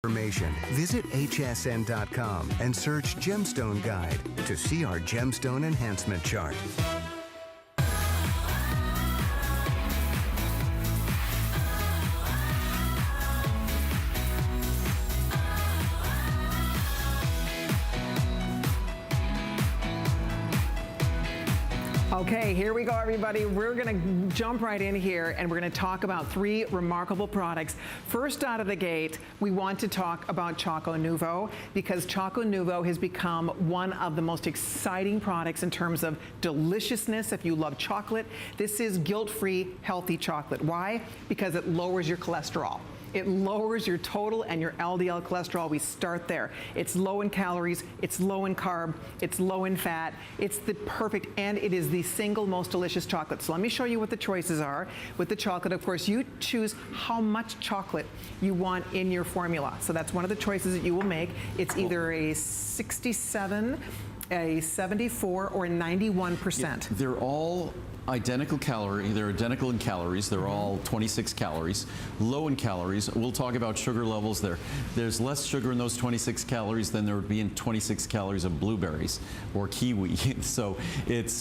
Information. Visit hsn.com and search Gemstone Guide to see our Gemstone Enhancement Chart. Okay, here we go, everybody. We're going to jump right in here, and we're going to talk about 3 remarkable products. First out of the gate, we want to talk about Choco Nuvo, because Choco Nuvo has become one of the most exciting products in terms of deliciousness. If you love chocolate, this is guilt-free, healthy chocolate. Why? Because it lowers your cholesterol. It lowers your total and your LDL cholesterol. We start there. It's low in calories, it's low in carb, it's low in fat. It's the perfect, and it is the single most delicious chocolate. So let me show you what the choices are. With the chocolate, of course, you choose how much chocolate you want in your formula. So that's one of the choices that you will make. It's either a 67, a 74, or a 91%. Yeah, they're all identical calorie, they're identical in calories, they're all 26 calories, low in calories. We'll talk about sugar levels there. There's less sugar in those 26 calories than there would be in 26 calories of blueberries or kiwi. So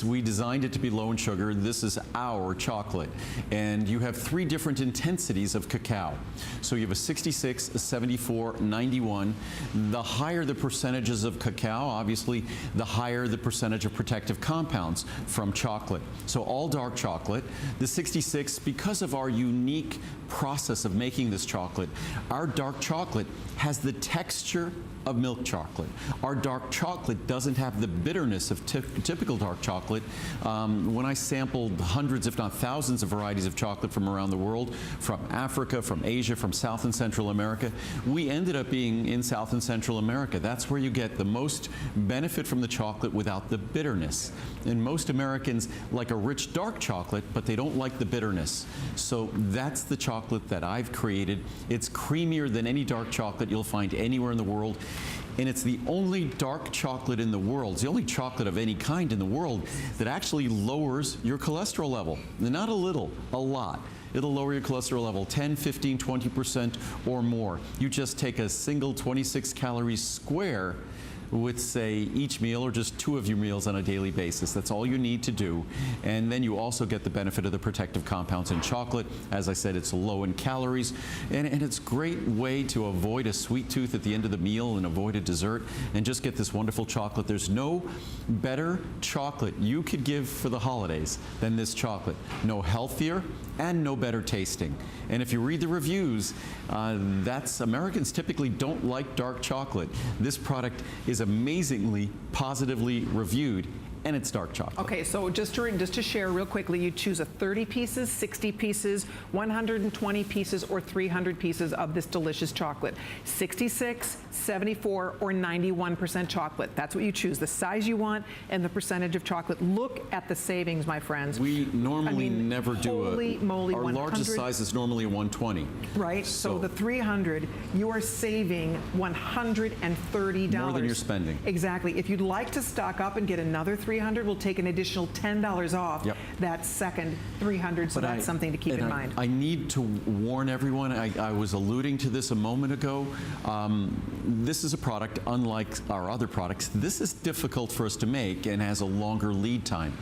we designed it to be low in sugar. This is our chocolate. And you have 3 different intensities of cacao. So you have a 66, a 74, 91. The higher the percentages of cacao, obviously, the higher the percentage of protective compounds from chocolate. So all dark chocolate. The 66, because of our unique process of making this chocolate, our dark chocolate has the texture of milk chocolate. Our dark chocolate doesn't have the bitterness of typical dark chocolate. When I sampled hundreds, if not thousands, of varieties of chocolate from around the world, from Africa, from Asia, from South and Central America, we ended up being in South and Central America. That's where you get the most benefit from the chocolate without the bitterness. And most Americans like a rich dark chocolate, but they don't like the bitterness. So that's the chocolate that I've created. It's creamier than any dark chocolate you'll find anywhere in the world. And it's the only dark chocolate in the world, it's the only chocolate of any kind in the world that actually lowers your cholesterol level. Not a little, a lot. It'll lower your cholesterol level 10, 15, 20% or more. You just take a single 26 calorie square with, say, each meal or just 2 of your meals on a daily basis. That's all you need to do. And then you also get the benefit of the protective compounds in chocolate. As I said, it's low in calories, and it's a great way to avoid a sweet tooth at the end of the meal and avoid a dessert and just get this wonderful chocolate. There's no better chocolate you could give for the holidays than this chocolate. No healthier and no better tasting. And if you read the reviews, Americans typically don't like dark chocolate. This product is amazingly positively reviewed, and it's dark chocolate. Okay, so just to share real quickly, you choose a 30 pieces, 60 pieces, 120 pieces, or 300 pieces of this delicious chocolate. 66, 74, or 91% chocolate. That's what you choose, the size you want and the percentage of chocolate. Look at the savings, my friends. We normally never do holy moly, our 100, largest size is normally a 120. Right, so the 300, you are saving $130. More than you're spending. Exactly. If you'd like to stock up and get another 300, we'll take an additional $10 off that second 300, so that's something to keep in mind. I need to warn everyone, I was alluding to this a moment ago. This is a product, unlike our other products, this is difficult for us to make and has a longer lead time.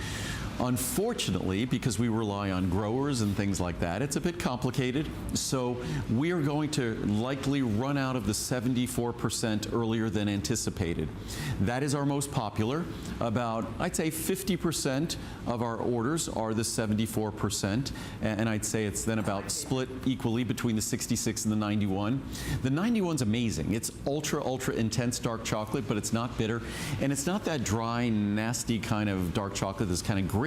Unfortunately, because we rely on growers and things like that, it's a bit complicated. So we are going to likely run out of the 74% earlier than anticipated. That is our most popular. About, I'd say 50% of our orders are the 74%. And I'd say it's then about split equally between the 66 and the 91. The 91's amazing. It's ultra, ultra intense dark chocolate, but it's not bitter. And it's not that dry, nasty kind of dark chocolate that's kind of gritty.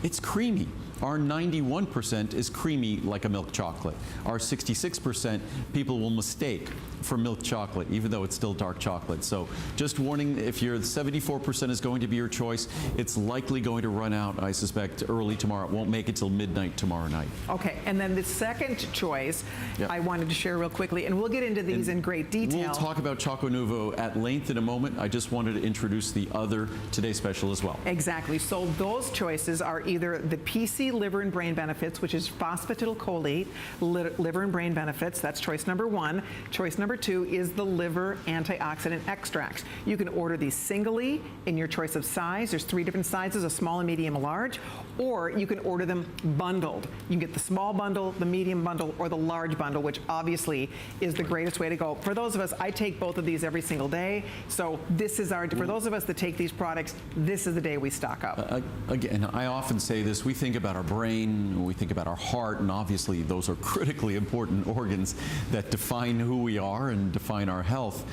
It's creamy. Our 91% is creamy like a milk chocolate. Our 66% people will mistake for milk chocolate, even though it's still dark chocolate. So just warning, if your 74% is going to be your choice, it's likely going to run out, I suspect, early tomorrow. It won't make it till midnight tomorrow night. Okay, and then the second choice I wanted to share real quickly, and we'll get into these in great detail. We'll talk about Choco Nuvo at length in a moment. I just wanted to introduce the other Today Special as well. Exactly. So those choices are either the PC liver and brain benefits, which is phosphatidylcholine, liver and brain benefits. That's choice number 1. Choice number 2 is the liver antioxidant extracts. You can order these singly in your choice of size. There's 3 different sizes, a small, a medium, a large, or you can order them bundled. You can get the small bundle, the medium bundle, or the large bundle, which obviously is the greatest way to go. For those of us, I take both of these every single day, so this is for those of us that take these products, this is the day we stock up. Again, I often say this, we think about our brain, we think about our heart, and obviously those are critically important organs that define who we are and define our health,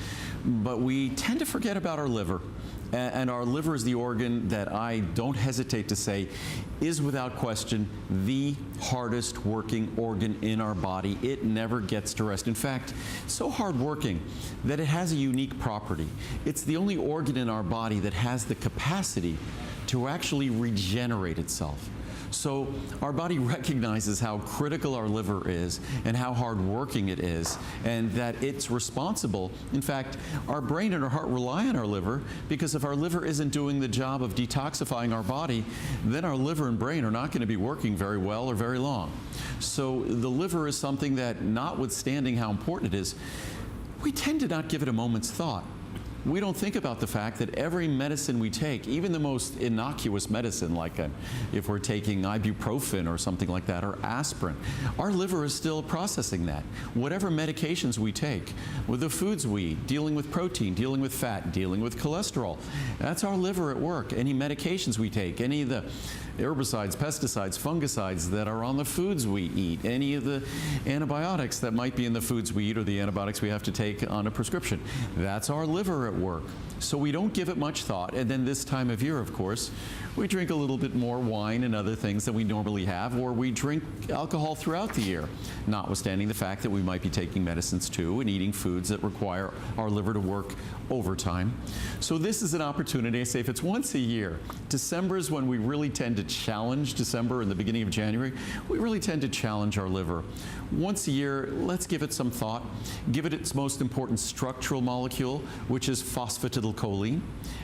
but we tend to forget about our liver. And our liver is the organ that I don't hesitate to say is without question the hardest working organ in our body. It never gets to rest. In fact, it's so hard working that it has a unique property. It's the only organ in our body that has the capacity to actually regenerate itself. So our body recognizes how critical our liver is and how hard-working it is, and that it's responsible. In fact, our brain and our heart rely on our liver, because if our liver isn't doing the job of detoxifying our body, then our liver and brain are not going to be working very well or very long. So the liver is something that, notwithstanding how important it is, we tend to not give it a moment's thought. We don't think about the fact that every medicine we take, even the most innocuous medicine, like if we're taking ibuprofen or something like that, or aspirin, our liver is still processing that. Whatever medications we take, with the foods we eat, dealing with protein, dealing with fat, dealing with cholesterol, that's our liver at work. Any medications we take, any of the herbicides, pesticides, fungicides that are on the foods we eat, any of the antibiotics that might be in the foods we eat, or the antibiotics we have to take on a prescription, that's our liver at work. So we don't give it much thought. And then this time of year, of course, we drink a little bit more wine and other things than we normally have, or we drink alcohol throughout the year, notwithstanding the fact that we might be taking medicines too and eating foods that require our liver to work overtime. So this is an opportunity. I say if it's once a year, December is when we really tend to challenge December and the beginning of January. We really tend to challenge our liver. Once a year, let's give it some thought. Give it its most important structural molecule, which is phosphatidylcholine,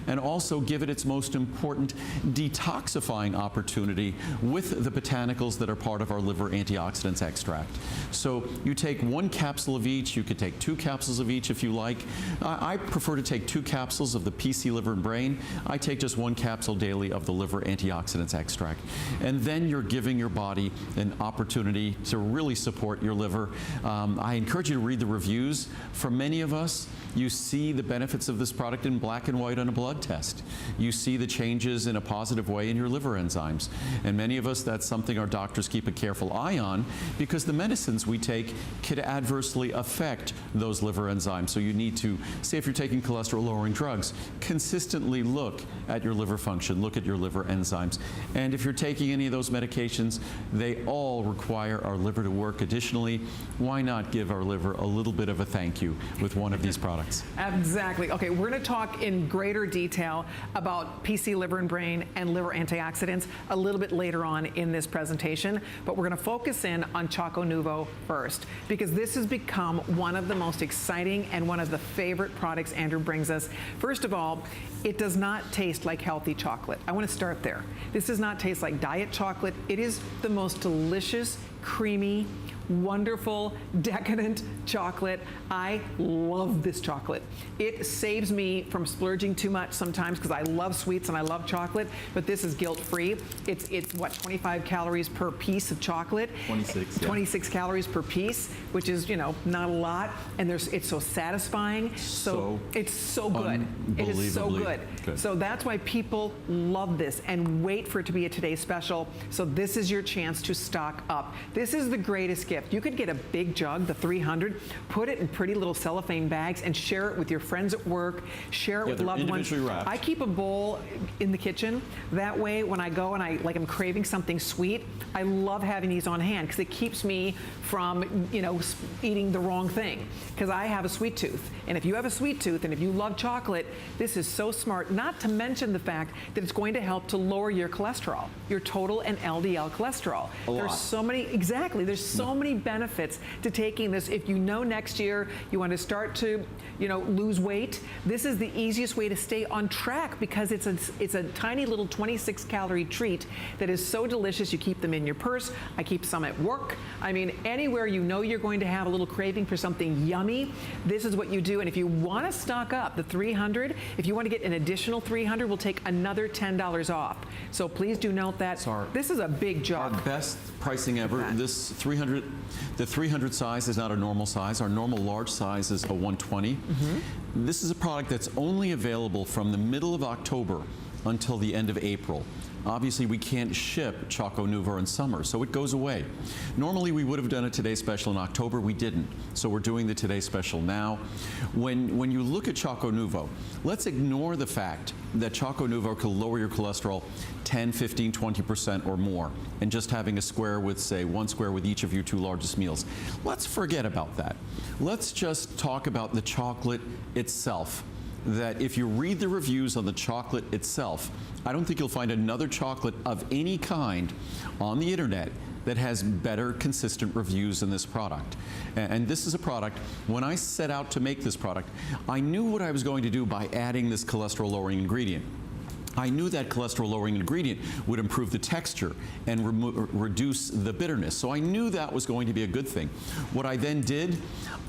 and also give it its most important detoxifying opportunity with the botanicals that are part of our liver antioxidants extract. So you take 1 capsule of each. You could take 2 capsules of each if you like. I prefer to take 2 capsules of the PC liver and brain. I take just 1 capsule daily of the liver antioxidants extract. And then you're giving your body an opportunity to really support your liver. I encourage you to read the reviews. For many of us, you see the benefits of this product in black and white on a blood test. You see the changes in a positive way in your liver enzymes. And many of us, that's something our doctors keep a careful eye on, because the medicines we take could adversely affect those liver enzymes. So you need to, say if you're taking cholesterol-lowering drugs, consistently look at your liver function, look at your liver enzymes. And if you're taking any of those medications, they all require our liver to work. Additionally, why not give our liver a little bit of a thank you with one of these products? Exactly. Okay, we're going to talk in greater detail about PC liver and brain and liver antioxidants a little bit later on in this presentation, but we're going to focus in on Choco Nuvo first, because this has become one of the most exciting and one of the favorite products Andrew brings us. First of all, it does not taste like healthy chocolate. I want to start there. This does not taste like diet chocolate. It is the most delicious, creamy, wonderful, decadent chocolate. I love this chocolate. It saves me from splurging too much sometimes, because I love sweets and I love chocolate, but this is guilt-free. It's what, 25 calories per piece of chocolate? 26, yeah. 26 calories per piece, which is, you know, not a lot. And it's so satisfying. So it's so good. It is so good. So that's why people love this and wait for it to be a Today Special. So this is your chance to stock up. This is the greatest gift. You could get a big jug, the 300, put it in pretty little cellophane bags and share it with your friends at work, share it with loved ones. Wrapped. I keep a bowl in the kitchen. That way, when I go and I'm craving something sweet, I love having these on hand, because it keeps me from, you know, eating the wrong thing, because I have a sweet tooth. And if you have a sweet tooth and if you love chocolate, this is so smart, not to mention the fact that it's going to help to lower your cholesterol, your total and LDL cholesterol. There's so many, exactly, there's so many many benefits to taking this. If you know next year you want to start to, lose weight, this is the easiest way to stay on track because it's a tiny little 26-calorie treat that is so delicious. You keep them in your purse. I keep some at work. I mean, anywhere you know you're going to have a little craving for something yummy, this is what you do. And if you want to stock up the 300, if you want to get an additional 300, we'll take another $10 off. So please do note that. This is a big job. Our best pricing ever. This 300, the 300 size is not a normal size. Our normal large size is a 120. This is a product that's only available from the middle of October until the end of April. Obviously, we can't ship Choco Nuvo in summer, so it goes away. Normally, we would have done a Today Special in October. We didn't, so we're doing the Today Special now. When you look at Choco Nuvo, let's ignore the fact that Choco Nuvo could lower your cholesterol 10, 15, 20% or more, and just having a square with, say, one square with each of your 2 largest meals. Let's forget about that. Let's just talk about the chocolate itself. That if you read the reviews on the chocolate itself, I don't think you'll find another chocolate of any kind on the internet that has better consistent reviews than this product. And this is a product, when I set out to make this product, I knew what I was going to do by adding this cholesterol-lowering ingredient. I knew that cholesterol-lowering ingredient would improve the texture and reduce the bitterness. So I knew that was going to be a good thing. What I then did,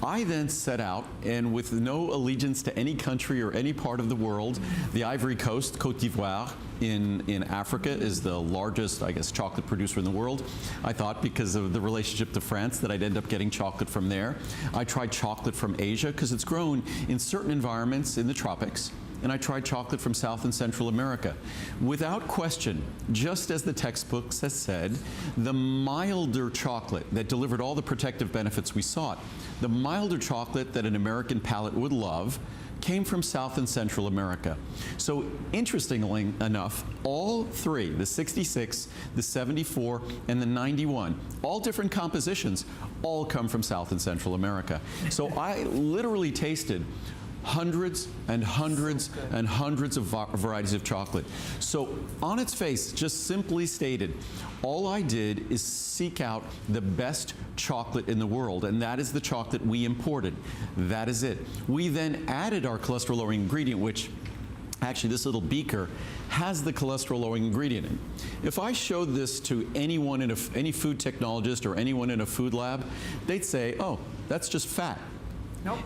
I then set out, and with no allegiance to any country or any part of the world, the Ivory Coast, Côte d'Ivoire, in Africa is the largest, I guess, chocolate producer in the world. I thought because of the relationship to France that I'd end up getting chocolate from there. I tried chocolate from Asia because it's grown in certain environments in the tropics. And I tried chocolate from South and Central America. Without question, just as the textbooks has said, the milder chocolate that delivered all the protective benefits we sought, the milder chocolate that an American palate would love, came from South and Central America. So interestingly enough, all 3, the 66, the 74, and the 91, all different compositions, all come from South and Central America. So I literally tasted hundreds and hundreds and hundreds of varieties of chocolate. So on its face, just simply stated, all I did is seek out the best chocolate in the world, and that is the chocolate we imported. That is it. We then added our cholesterol-lowering ingredient, which actually this little beaker has the cholesterol-lowering ingredient in. If I showed this to anyone in any food technologist or anyone in a food lab, they'd say, oh, that's just fat. Nope.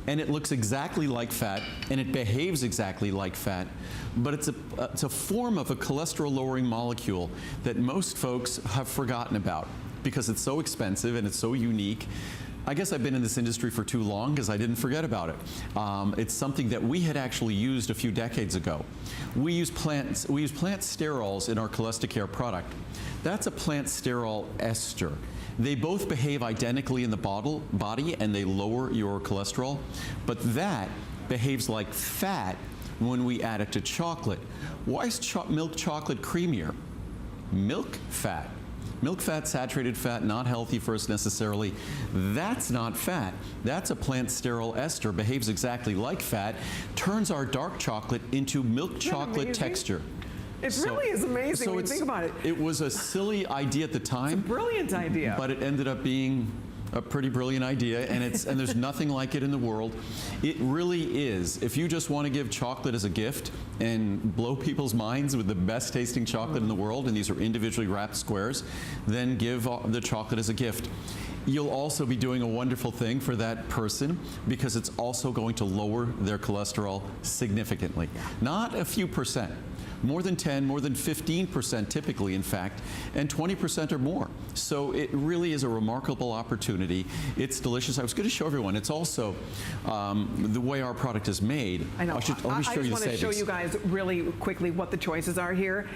And it looks exactly like fat, and it behaves exactly like fat, but it's a form of a cholesterol-lowering molecule that most folks have forgotten about because it's so expensive and it's so unique. I guess I've been in this industry for too long because I didn't forget about it. It's something that we had actually used a few decades ago. We use plant sterols in our Cholesterol product. That's a plant sterol ester. They both behave identically in the body and they lower your cholesterol, but that behaves like fat when we add it to chocolate. Why is milk chocolate creamier? Milk fat. Milk fat, saturated fat, not healthy for us necessarily. That's not fat. That's a plant sterol ester, behaves exactly like fat, turns our dark chocolate into milk chocolate texture. It really is amazing when you think about it. It was a silly idea at the time. It's a brilliant idea. But it ended up being a pretty brilliant idea, and there's nothing like it in the world. It really is. If you just want to give chocolate as a gift and blow people's minds with the best tasting chocolate in the world, and these are individually wrapped squares, then give the chocolate as a gift. You'll also be doing a wonderful thing for that person because it's also going to lower their cholesterol significantly. Not a few percent. More than 10, more than 15% typically, in fact, and 20% or more. So it really is a remarkable opportunity. It's delicious. I was going to show everyone. It's also the way our product is made. I know. Let me show you the I just want to show you guys really quickly what the choices are here.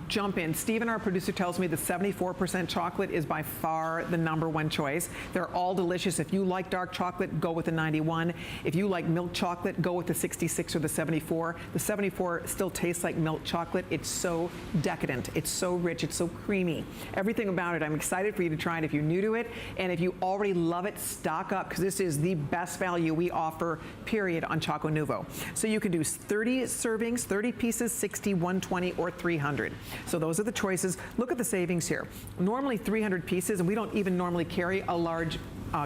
Jump in. Stephen, our producer, tells me the 74% chocolate is by far the #1 choice. They're all delicious. If you like dark chocolate, go with the 91. If you like milk chocolate, go with the 66 or the 74. The 74 still tastes like milk milk chocolate. It's so decadent. It's so rich. It's so creamy. Everything about it. I'm excited for you to try it if you're new to it. And if you already love it, stock up, because this is the best value we offer, period, on Choco Nuvo. So you can do 30 servings, 30 pieces, 60, 120, or 300. So those are the choices. Look at the savings here. Normally 300 pieces, and we don't even normally carry a large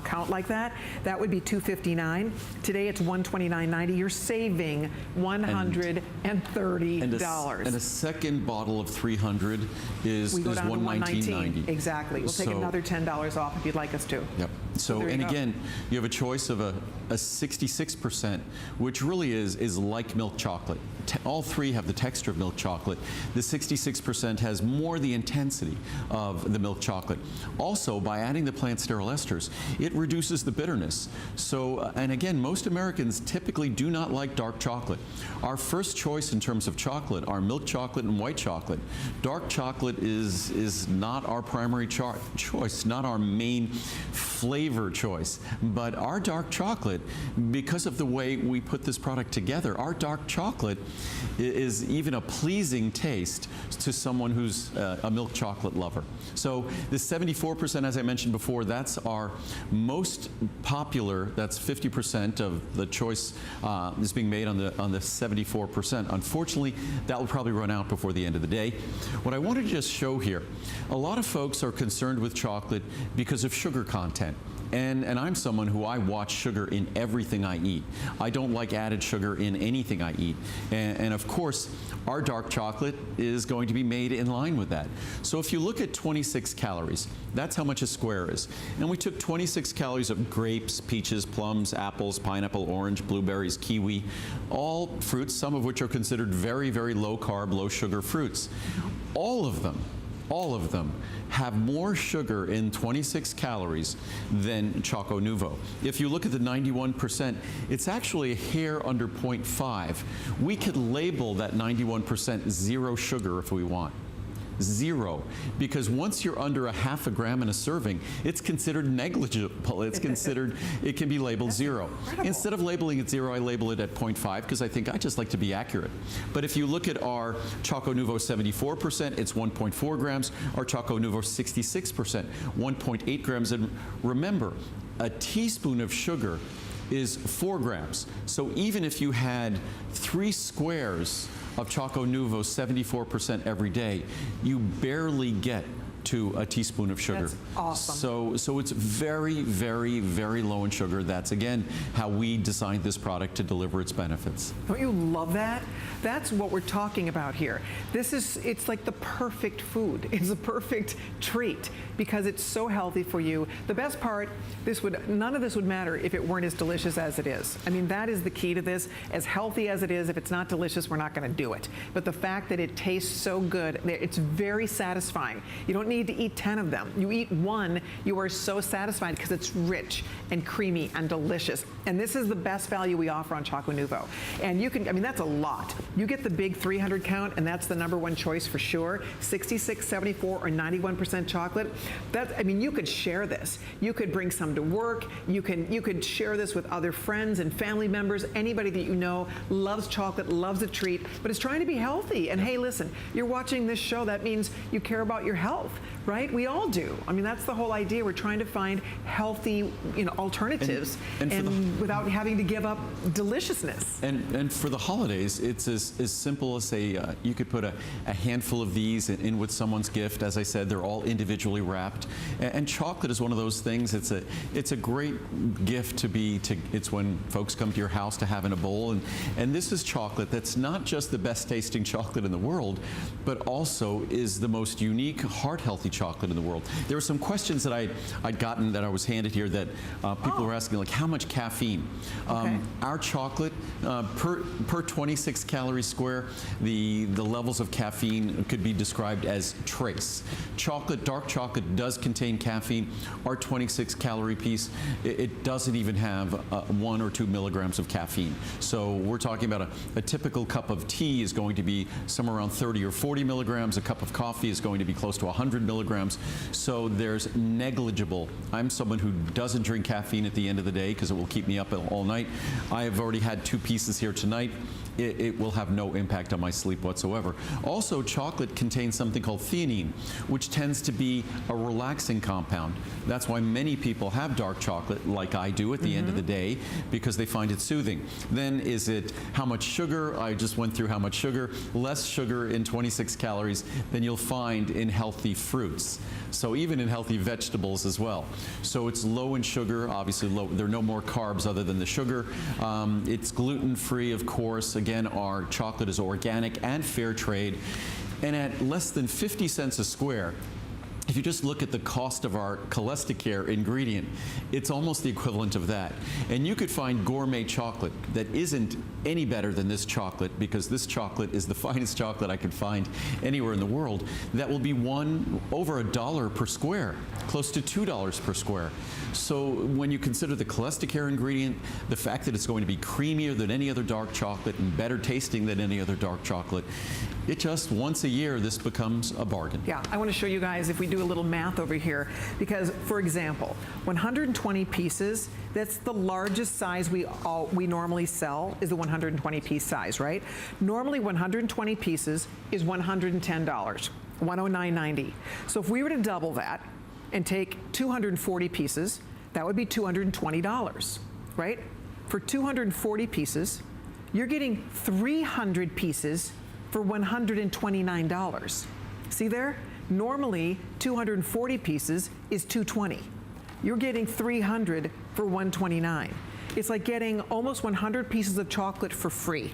count like that. That would be $259. Today it's $129.90. You're saving $130. And a second bottle of 300 is $119.90. Exactly. We'll take another $10 off if you'd like us to. Yep. So and again, you have a choice of a 66%, which really is like milk chocolate. All three have the texture of milk chocolate. The 66% has more the intensity of the milk chocolate. Also, by adding the plant sterol esters, it reduces the bitterness. So, and again, most Americans typically do not like dark chocolate. Our first choice in terms of chocolate are milk chocolate and white chocolate. Dark chocolate is not our primary choice, not our main flavor choice. But our dark chocolate, because of the way we put this product together, our dark chocolate is even a pleasing taste to someone who's a milk chocolate lover. So the 74%, as I mentioned before, that's our most popular. That's 50% of the choice is being made on the 74%. Unfortunately, that will probably run out before the end of the day. What I wanted to just show here, a lot of folks are concerned with chocolate because of sugar content. And I'm someone who I watch sugar in everything I eat. I don't like added sugar in anything I eat. And of course, our dark chocolate is going to be made in line with that. So if you look at 26 calories, that's how much a square is. And we took 26 calories of grapes, peaches, plums, apples, pineapple, orange, blueberries, kiwi, all fruits, some of which are considered very, very low carb, low sugar fruits. All of them have more sugar in 26 calories than Choco Nuvo. If you look at the 91%, it's actually a hair under 0.5. We could label that 91% zero sugar if we want. Zero, because once you're under a half a gram in a serving, it's considered negligible. It's considered, it can be labeled zero. Instead of labeling it zero, I label it at 0.5 because I think I just like to be accurate. But if you look at our Choco Nuvo 74%, it's 1.4 grams. Our Choco Nuvo 66%, 1.8 grams. And remember, a teaspoon of sugar is 4 grams. So even if you had 3 squares of Choco Nuvo 74% every day, you barely get to a teaspoon of sugar. That's awesome. So it's very, very, very low in sugar. That's, again, how we designed this product to deliver its benefits. Don't you love that? That's what we're talking about here. It's like the perfect food. It's a perfect treat because it's so healthy for you. The best part, none of this would matter if it weren't as delicious as it is. I mean, that is the key to this. As healthy as it is, if it's not delicious, we're not going to do it. But the fact that it tastes so good, it's very satisfying. You don't need to eat 10 of them. You eat one, you are so satisfied because it's rich and creamy and delicious. And this is the best value we offer on Choco Nuvo. And you can, I mean, that's a lot. You get the big 300 count, and that's the #1 choice for sure. 66, 74, or 91% chocolate. I mean, you could share this. You could bring some to work. You could share this with other friends and family members. Anybody that you know loves chocolate, loves a treat, but is trying to be healthy. And hey, listen, you're watching this show. That means you care about your health, right? We all do. I mean, that's the whole idea. We're trying to find healthy, alternatives and without having to give up deliciousness. And for the holidays, it's as simple as you could put a handful of these in with someone's gift. As I said, they're all individually wrapped. And chocolate is one of those things. It's a great gift it's when folks come to your house to have in a bowl. And this is chocolate that's not just the best tasting chocolate in the world, but also is the most unique, heart-healthy chocolate in the world. There were some questions that I'd gotten that I was handed here that people were asking, like, how much caffeine? Okay. Our chocolate, per 26 calorie square, the levels of caffeine could be described as trace. Chocolate, dark chocolate does contain caffeine. Our 26 calorie piece, it doesn't even have 1 or 2 milligrams of caffeine. So we're talking about a typical cup of tea is going to be somewhere around 30 or 40 milligrams. A cup of coffee is going to be close to 100 milligrams. So there's negligible. I'm someone who doesn't drink caffeine at the end of the day because it will keep me up all night. I have already had 2 pieces here tonight. it will have no impact on my sleep whatsoever. Also, chocolate contains something called theanine, which tends to be a relaxing compound. That's why many people have dark chocolate, like I do at the end of the day, because they find it soothing. Then is it how much sugar? I just went through how much sugar. Less sugar in 26 calories than you'll find in healthy fruits. So even in healthy vegetables as well. So it's low in sugar, obviously low. There are no more carbs other than the sugar. It's gluten-free, of course. Again, our chocolate is organic and fair trade. And at less than 50 cents a square, if you just look at the cost of our Cholesterol ingredient, it's almost the equivalent of that. And you could find gourmet chocolate that isn't any better than this chocolate, because this chocolate is the finest chocolate I could find anywhere in the world, that will be over $1 per square, close to $2 per square. So when you consider the Cholesterol ingredient, the fact that it's going to be creamier than any other dark chocolate and better tasting than any other dark chocolate, it just, once a year, this becomes a bargain. Yeah, I want to show you guys if we do a little math over here, because, for example, 120 pieces, that's the largest size we normally sell, is the 120 piece size, right? Normally 120 pieces is $110, $109.90. So if we were to double that and take 240 pieces, that would be $220, right? For 240 pieces, you're getting 300 pieces for $129. See there? Normally, 240 pieces is $220. You're getting 300 for $129. It's like getting almost 100 pieces of chocolate for free,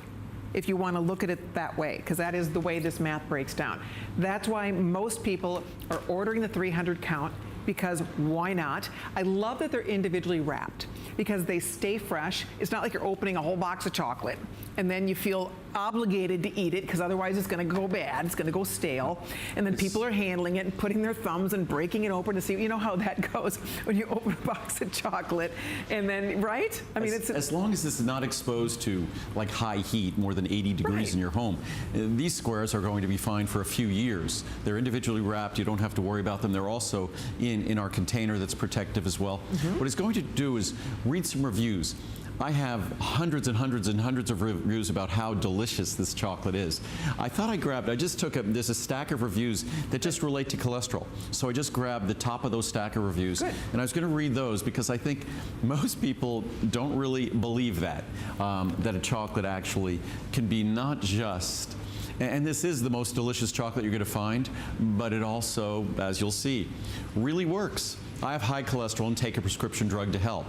if you want to look at it that way, because that is the way this math breaks down. That's why most people are ordering the 300 count, because why not? I love that they're individually wrapped, because they stay fresh. It's not like you're opening a whole box of chocolate and then you feel obligated to eat it, because otherwise it's going to go bad, it's going to go stale, and then people are handling it and putting their thumbs and breaking it open to see, you know how that goes when you open a box of chocolate, and then, right? I mean, it's as long as this is not exposed to like high heat, more than 80 degrees in your home, these squares are going to be fine for a few years. They're individually wrapped. You don't have to worry about them. They're also in our container that's protective as well. What it's going to do is read some reviews. I have hundreds and hundreds and hundreds of reviews about how delicious this chocolate is. I thought I just took there's a stack of reviews that just relate to cholesterol. So I just grabbed the top of those stack of reviews. Good. And I was going to read those, because I think most people don't really believe that a chocolate actually can be not just, and this is the most delicious chocolate you're going to find, but it also, as you'll see, really works. I have high cholesterol and take a prescription drug to help.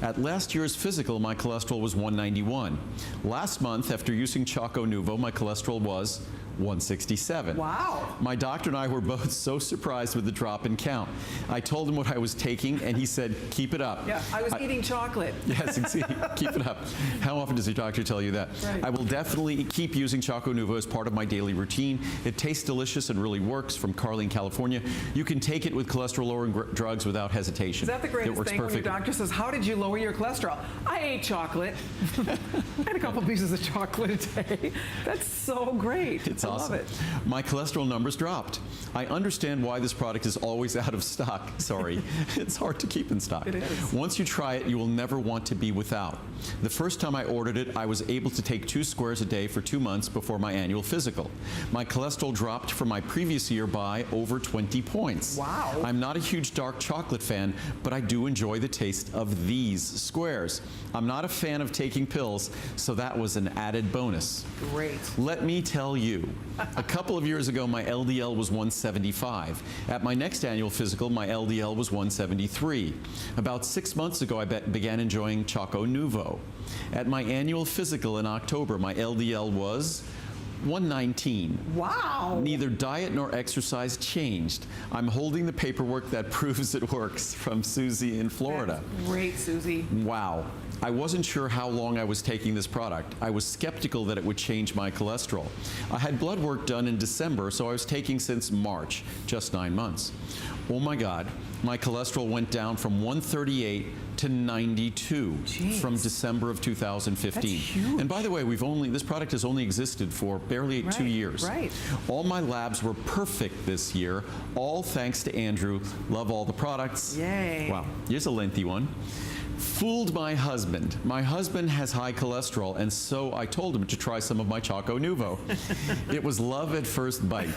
At last year's physical, my cholesterol was 191. Last month, after using Choco Nuvo, my cholesterol was 167. Wow. My doctor and I were both so surprised with the drop in count. I told him what I was taking, and he said, keep it up. Yeah, I was eating chocolate. Yes, keep it up. How often does your doctor tell you that? Right. I will definitely keep using Choco Nuvo as part of my daily routine. It tastes delicious and really works, from Carly in California. You can take it with cholesterol-lowering drugs without hesitation. Is that the greatest thing perfect. When your doctor says, how did you lower your cholesterol? I ate chocolate. I had a couple pieces of chocolate a day. That's so great. It's awesome. Love it. My cholesterol numbers dropped. I understand why this product is always out of stock. Sorry. It's hard to keep in stock. It is. Once you try it, you will never want to be without. The first time I ordered it, I was able to take 2 squares a day for 2 months before my annual physical. My cholesterol dropped from my previous year by over 20 points. Wow. I'm not a huge dark chocolate fan, but I do enjoy the taste of these squares. I'm not a fan of taking pills, so that was an added bonus. Great. Let me tell you, a couple of years ago, my LDL was 175. At my next annual physical, my LDL was 173. About 6 months ago, I began enjoying Choco Nuvo. At my annual physical in October, my LDL was 119. Wow. Neither diet nor exercise changed. I'm holding the paperwork that proves it works, from Susie in Florida. That's great, Susie. Wow. I wasn't sure how long I was taking this product. I was skeptical that it would change my cholesterol. I had blood work done in December, so I was taking since March, just 9 months. Oh my God, my cholesterol went down from 138 to 92 from December of 2015. That's huge. And by the way, this product has only existed for barely 2 years. Right. All my labs were perfect this year, all thanks to Andrew. Love all the products. Yay. Wow, here's a lengthy one. Fooled my husband. My husband has high cholesterol, and so I told him to try some of my Choco Nuvo. It was love at first bite.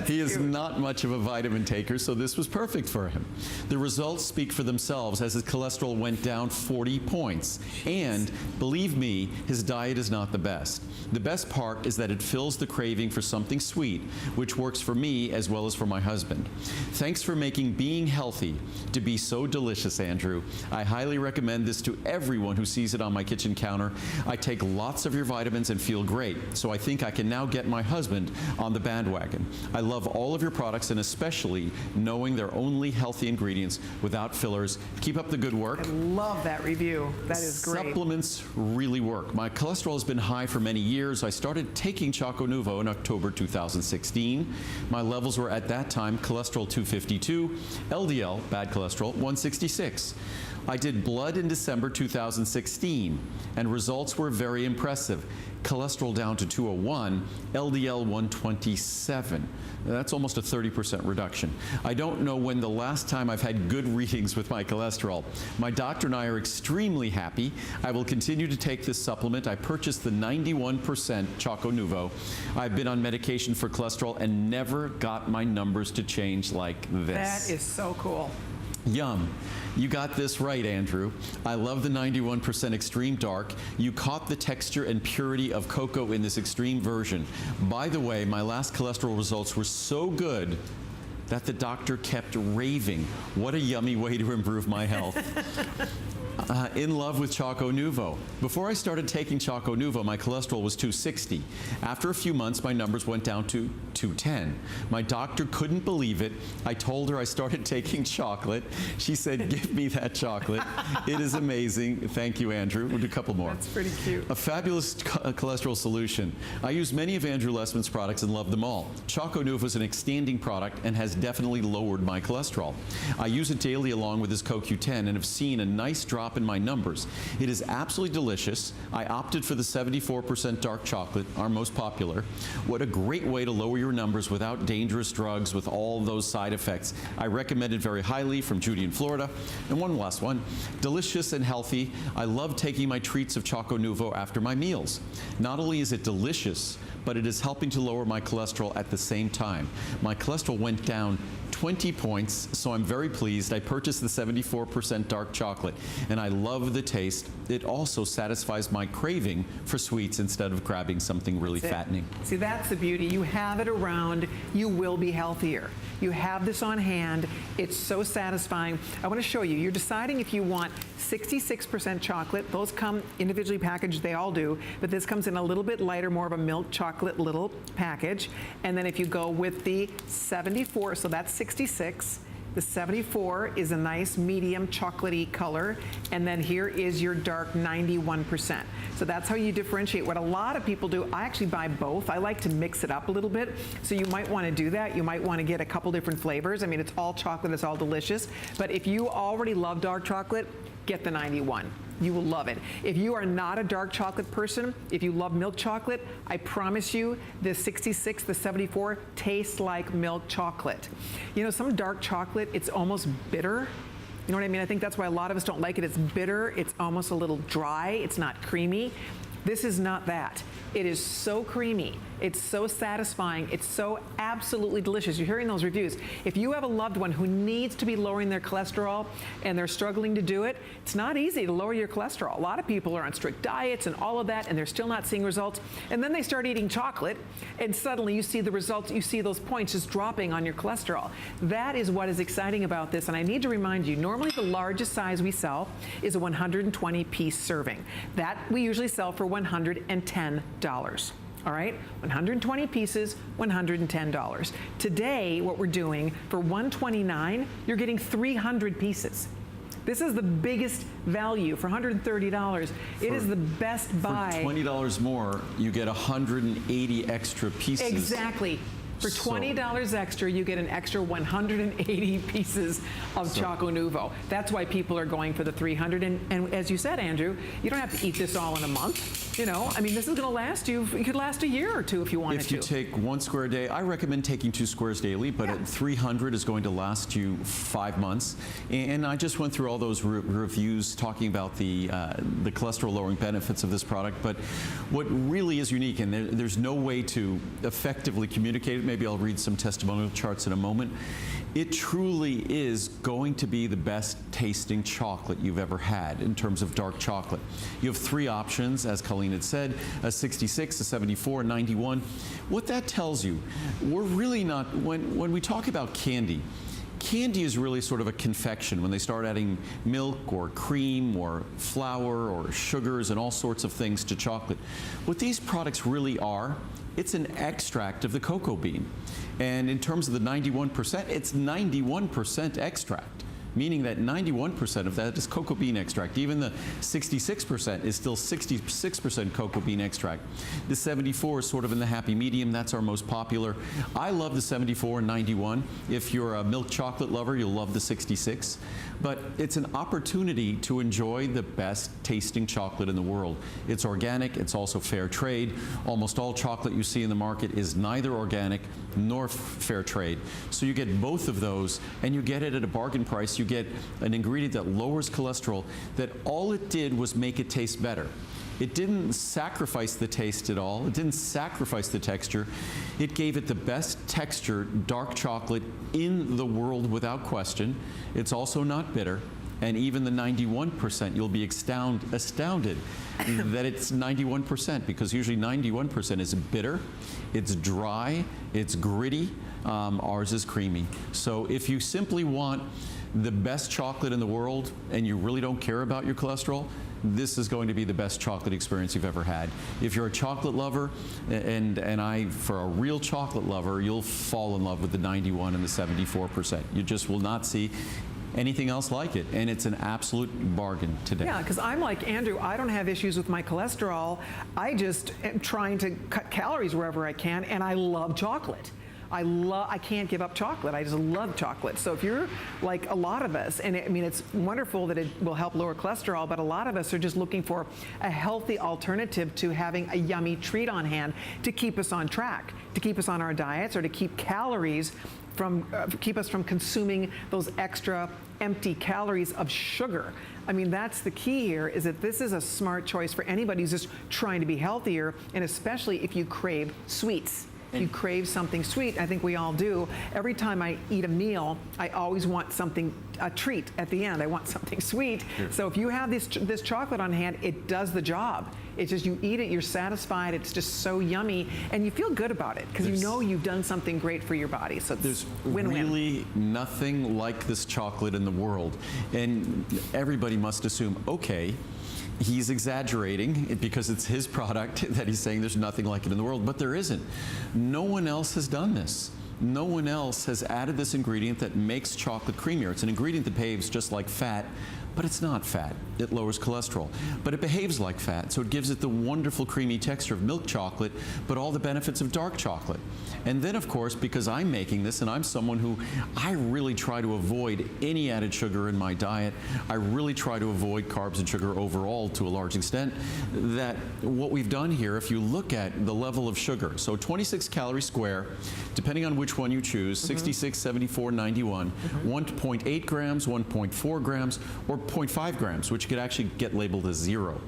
He is not much of a vitamin taker, so this was perfect for him. The results speak for themselves as his cholesterol went down 40 points. And believe me, his diet is not the best. The best part is that it fills the craving for something sweet, which works for me as well as for my husband. Thanks for making being healthy to be so delicious, Andrew. I highly recommend this to everyone who sees it on my kitchen counter. I take lots of your vitamins and feel great, so I think I can now get my husband on the bandwagon. I love all of your products, and especially knowing they're only healthy ingredients without fillers. Keep up the good work. I love that review. That is great. Supplements really work. My cholesterol has been high for many years. I started taking Choco Nuvo in October 2016. My levels were at that time cholesterol 252, LDL, bad cholesterol, 166. I did blood in December 2016, and results were very impressive. Cholesterol down to 201, LDL 127. That's almost a 30% reduction. I don't know when the last time I've had good readings with my cholesterol. My doctor and I are extremely happy. I will continue to take this supplement. I purchased the 91% Choco Nuvo. I've been on medication for cholesterol and never got my numbers to change like this. That is so cool. Yum. You got this right, Andrew. I love the 91% Extreme Dark. You caught the texture and purity of cocoa in this extreme version. By the way, my last cholesterol results were so good that the doctor kept raving. What a yummy way to improve my health. In love with Choco Nuvo. Before I started taking Choco Nuvo, my cholesterol was 260. After a few months, my numbers went down to 210. My doctor couldn't believe it. I told her I started taking chocolate. She said, give me that chocolate. It is amazing. Thank you, Andrew. We'll do a couple more. That's pretty cute. A fabulous cholesterol solution. I use many of Andrew Lessman's products and love them all. Choco Nuvo is an extending product and has definitely lowered my cholesterol. I use it daily along with his CoQ10 and have seen a nice drop in my numbers. It is absolutely delicious. I opted for the 74% dark chocolate, our most popular. What a great way to lower your numbers without dangerous drugs with all those side effects. I recommend it very highly from Judy in Florida. And one last one. Delicious and healthy. I love taking my treats of Choco Nuvo after my meals. Not only is it delicious, but it is helping to lower my cholesterol at the same time. My cholesterol went down 20 points, so I'm very pleased. I purchased the 74% dark chocolate, and I love the taste. It also satisfies my craving for sweets instead of grabbing something really fattening. See, that's the beauty. You have it around, you will be healthier. You have this on hand. It's so satisfying. I want to show you. You're deciding if you want 66% chocolate. Those come individually packaged. They all do. But this comes in a little bit lighter, more of a milk chocolate little package. And then if you go with the 74, so that's 66. The 74 is a nice medium chocolatey color, and then here is your dark 91%. So that's how you differentiate. What a lot of people do, I actually buy both. I like to mix it up a little bit, so you might want to do that. You might want to get a couple different flavors. I mean, it's all chocolate, it's all delicious, but if you already love dark chocolate, get the 91. You will love it. If you are not a dark chocolate person, if you love milk chocolate, I promise you the 66, the 74 tastes like milk chocolate. You know, some dark chocolate, it's almost bitter. You know what I mean? I think that's why a lot of us don't like it. It's bitter, it's almost a little dry, it's not creamy. This is not that. It is so creamy. It's so satisfying. It's so absolutely delicious. You're hearing those reviews. If you have a loved one who needs to be lowering their cholesterol and they're struggling to do it, it's not easy to lower your cholesterol. A lot of people are on strict diets and all of that, and they're still not seeing results. And then they start eating chocolate, and suddenly you see the results, you see those points just dropping on your cholesterol. That is what is exciting about this. And I need to remind you, normally the largest size we sell is a 120-piece serving. That we usually sell for $110. All right, 120 pieces, $110. Today, what we're doing for $129, you're getting 300 pieces. This is the biggest value for $130. It is the best buy. For $20 more, you get 180 extra pieces. Exactly. For $20 extra, you get an extra 180 pieces of Choco Nuvo. That's why people are going for the 300. And as you said, Andrew, you don't have to eat this all in a month. You know, I mean, this is going to last you could last a year or two if you wanted to. If you take 1 square a day, I recommend taking 2 squares daily, but at 300 is going to last you 5 months. And I just went through all those reviews talking about the cholesterol-lowering benefits of this product. But what really is unique, and there's no way to effectively communicate it, maybe I'll read some testimonial charts in a moment, it truly is going to be the best tasting chocolate you've ever had in terms of dark chocolate. You have 3 options, as Colleen had said, a 66, a 74, a 91. What that tells you, we're really not, when we talk about candy is really sort of a confection. When they start adding milk or cream or flour or sugars and all sorts of things to chocolate, what these products really are, it's an extract of the cocoa bean. And in terms of the 91%, it's 91% extract, meaning that 91% of that is cocoa bean extract. Even the 66% is still 66% cocoa bean extract. The 74 is sort of in the happy medium. That's our most popular. I love the 74 and 91. If you're a milk chocolate lover, you'll love the 66. But it's an opportunity to enjoy the best tasting chocolate in the world. It's organic. It's also fair trade. Almost all chocolate you see in the market is neither organic nor fair trade. So you get both of those, and you get it at a bargain price. You get an ingredient that lowers cholesterol, that all it did was make it taste better. It didn't sacrifice the taste at all. It didn't sacrifice the texture. It gave it the best texture dark chocolate in the world without question. It's also not bitter. And even the 91%, you'll be astounded that it's 91%, because usually 91% is bitter, it's dry, it's gritty. Ours is creamy. So if you simply want the best chocolate in the world and you really don't care about your cholesterol, this is going to be the best chocolate experience you've ever had. If you're a chocolate lover, for a real chocolate lover, you'll fall in love with the 91 and the 74%. You just will not see anything else like it, and it's an absolute bargain today. Yeah, because I'm like Andrew, I don't have issues with my cholesterol. I just am trying to cut calories wherever I can, and I love chocolate. I can't give up chocolate. I just love chocolate. So if you're like a lot of us, and I mean, it's wonderful that it will help lower cholesterol, but a lot of us are just looking for a healthy alternative to having a yummy treat on hand to keep us on track, to keep us on our diets, or to keep calories from, keep us from consuming those extra empty calories of sugar. I mean, that's the key here, is that this is a smart choice for anybody who's just trying to be healthier, and especially if you crave sweets. You crave something sweet. I think we all do. Every time I eat a meal, I always want something, a treat at the end. I want something sweet. Sure. So if you have this chocolate on hand, it does the job. It's just you eat it, you're satisfied, it's just so yummy, and you feel good about it because you know you've done something great for your body. So it's win-win. There's really nothing like this chocolate in the world. And everybody must assume, okay, he's exaggerating because it's his product that he's saying there's nothing like it in the world, but there isn't. No one else has done this. No one else has added this ingredient that makes chocolate creamier. It's an ingredient that behaves just like fat, but it's not fat. It lowers cholesterol. But it behaves like fat, so it gives it the wonderful creamy texture of milk chocolate, but all the benefits of dark chocolate. And then, of course, because I'm making this, and I'm someone who, I really try to avoid any added sugar in my diet. I really try to avoid carbs and sugar overall to a large extent. That what we've done here, if you look at the level of sugar, so 26 calories square, depending on which one you choose, 66, 74, 91, 1.8 grams, 1.4 grams, or 0.5 grams, which could actually get labeled as 0.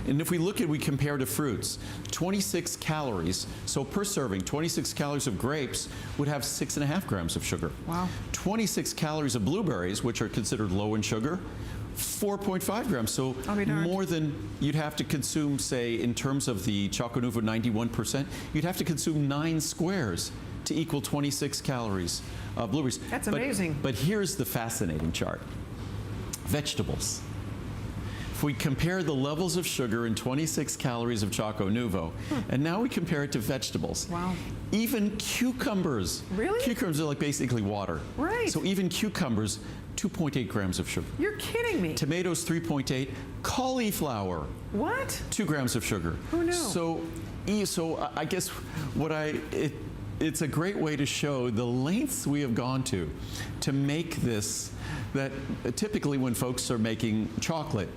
And if we compare to fruits, 26 calories, so per serving, 26 calories of grapes would have 6.5 grams of sugar. Wow. 26 calories of blueberries, which are considered low in sugar, 4.5 grams, so more than you'd have to consume, say, in terms of the Choco Nuvo 91%, you'd have to consume 9 squares to equal 26 calories of blueberries. That's amazing. But here's the fascinating chart. Vegetables. If we compare the levels of sugar in 26 calories of Choco Nuvo, and now we compare it to vegetables. Wow. Even cucumbers. Really? Cucumbers are like basically water. Right. So even cucumbers, 2.8 grams of sugar. You're kidding me. Tomatoes, 3.8. Cauliflower. What? 2 grams of sugar. Who knew? So I guess it's a great way to show the lengths we have gone to make this, that typically when folks are making chocolate,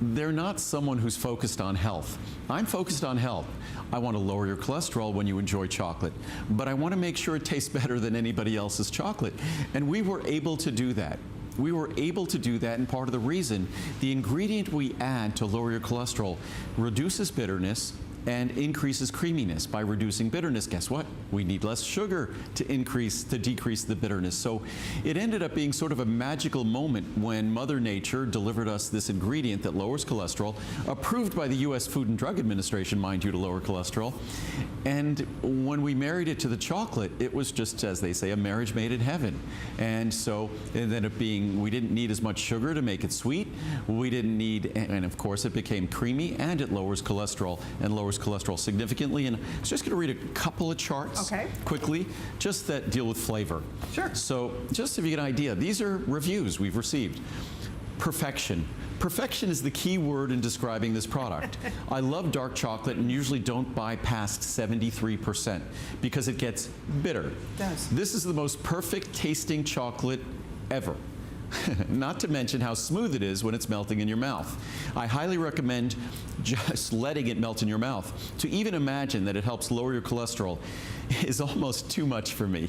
they're not someone who's focused on health. I'm focused on health. I want to lower your cholesterol when you enjoy chocolate, but I want to make sure it tastes better than anybody else's chocolate. And we were able to do that. We were able to do that, and part of the reason, the ingredient we add to lower your cholesterol reduces bitterness and increases creaminess. By reducing bitterness, guess what? We need less sugar to decrease the bitterness. So it ended up being sort of a magical moment when Mother Nature delivered us this ingredient that lowers cholesterol, approved by the U.S. Food and Drug Administration, mind you, to lower cholesterol. And when we married it to the chocolate, it was just, as they say, a marriage made in heaven. And so it ended up being, we didn't need as much sugar to make it sweet. We didn't need, and of course it became creamy, and it lowers cholesterol, and lowers cholesterol significantly. And I was just going to read a couple of charts quickly, just that deal with flavor. Sure. So just to give you an idea, these are reviews we've received. Perfection. Perfection is the key word in describing this product. I love dark chocolate and usually don't buy past 73% because it gets bitter. It does. This is the most perfect tasting chocolate ever. Not to mention how smooth it is when it's melting in your mouth. I highly recommend just letting it melt in your mouth. To even imagine that it helps lower your cholesterol is almost too much for me.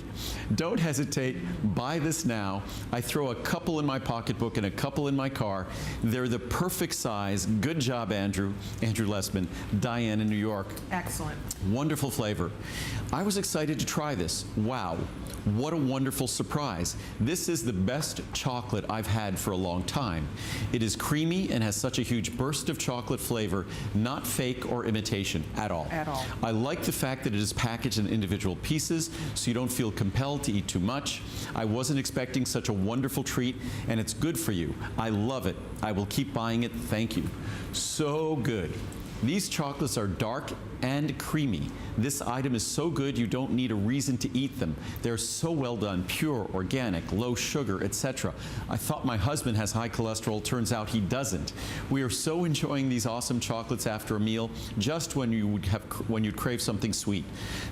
Don't hesitate. Buy this now. I throw a couple in my pocketbook and a couple in my car. They're the perfect size. Good job, Andrew. Andrew Lessman, Diane in New York. Excellent. Wonderful flavor. I was excited to try this. Wow. What a wonderful surprise. This is the best chocolate I've had for a long time. It is creamy and has such a huge burst of chocolate flavor, not fake or imitation at all. At all. I like the fact that it is packaged in individual pieces so you don't feel compelled to eat too much. I wasn't expecting such a wonderful treat, and it's good for you. I love it. I will keep buying it. Thank you. So good. These chocolates are dark and creamy. This item is so good you don't need a reason to eat them. They're so well done, pure, organic, low sugar, etc. I thought my husband has high cholesterol. Turns out he doesn't. We are so enjoying these awesome chocolates after a meal, just when you'd crave something sweet.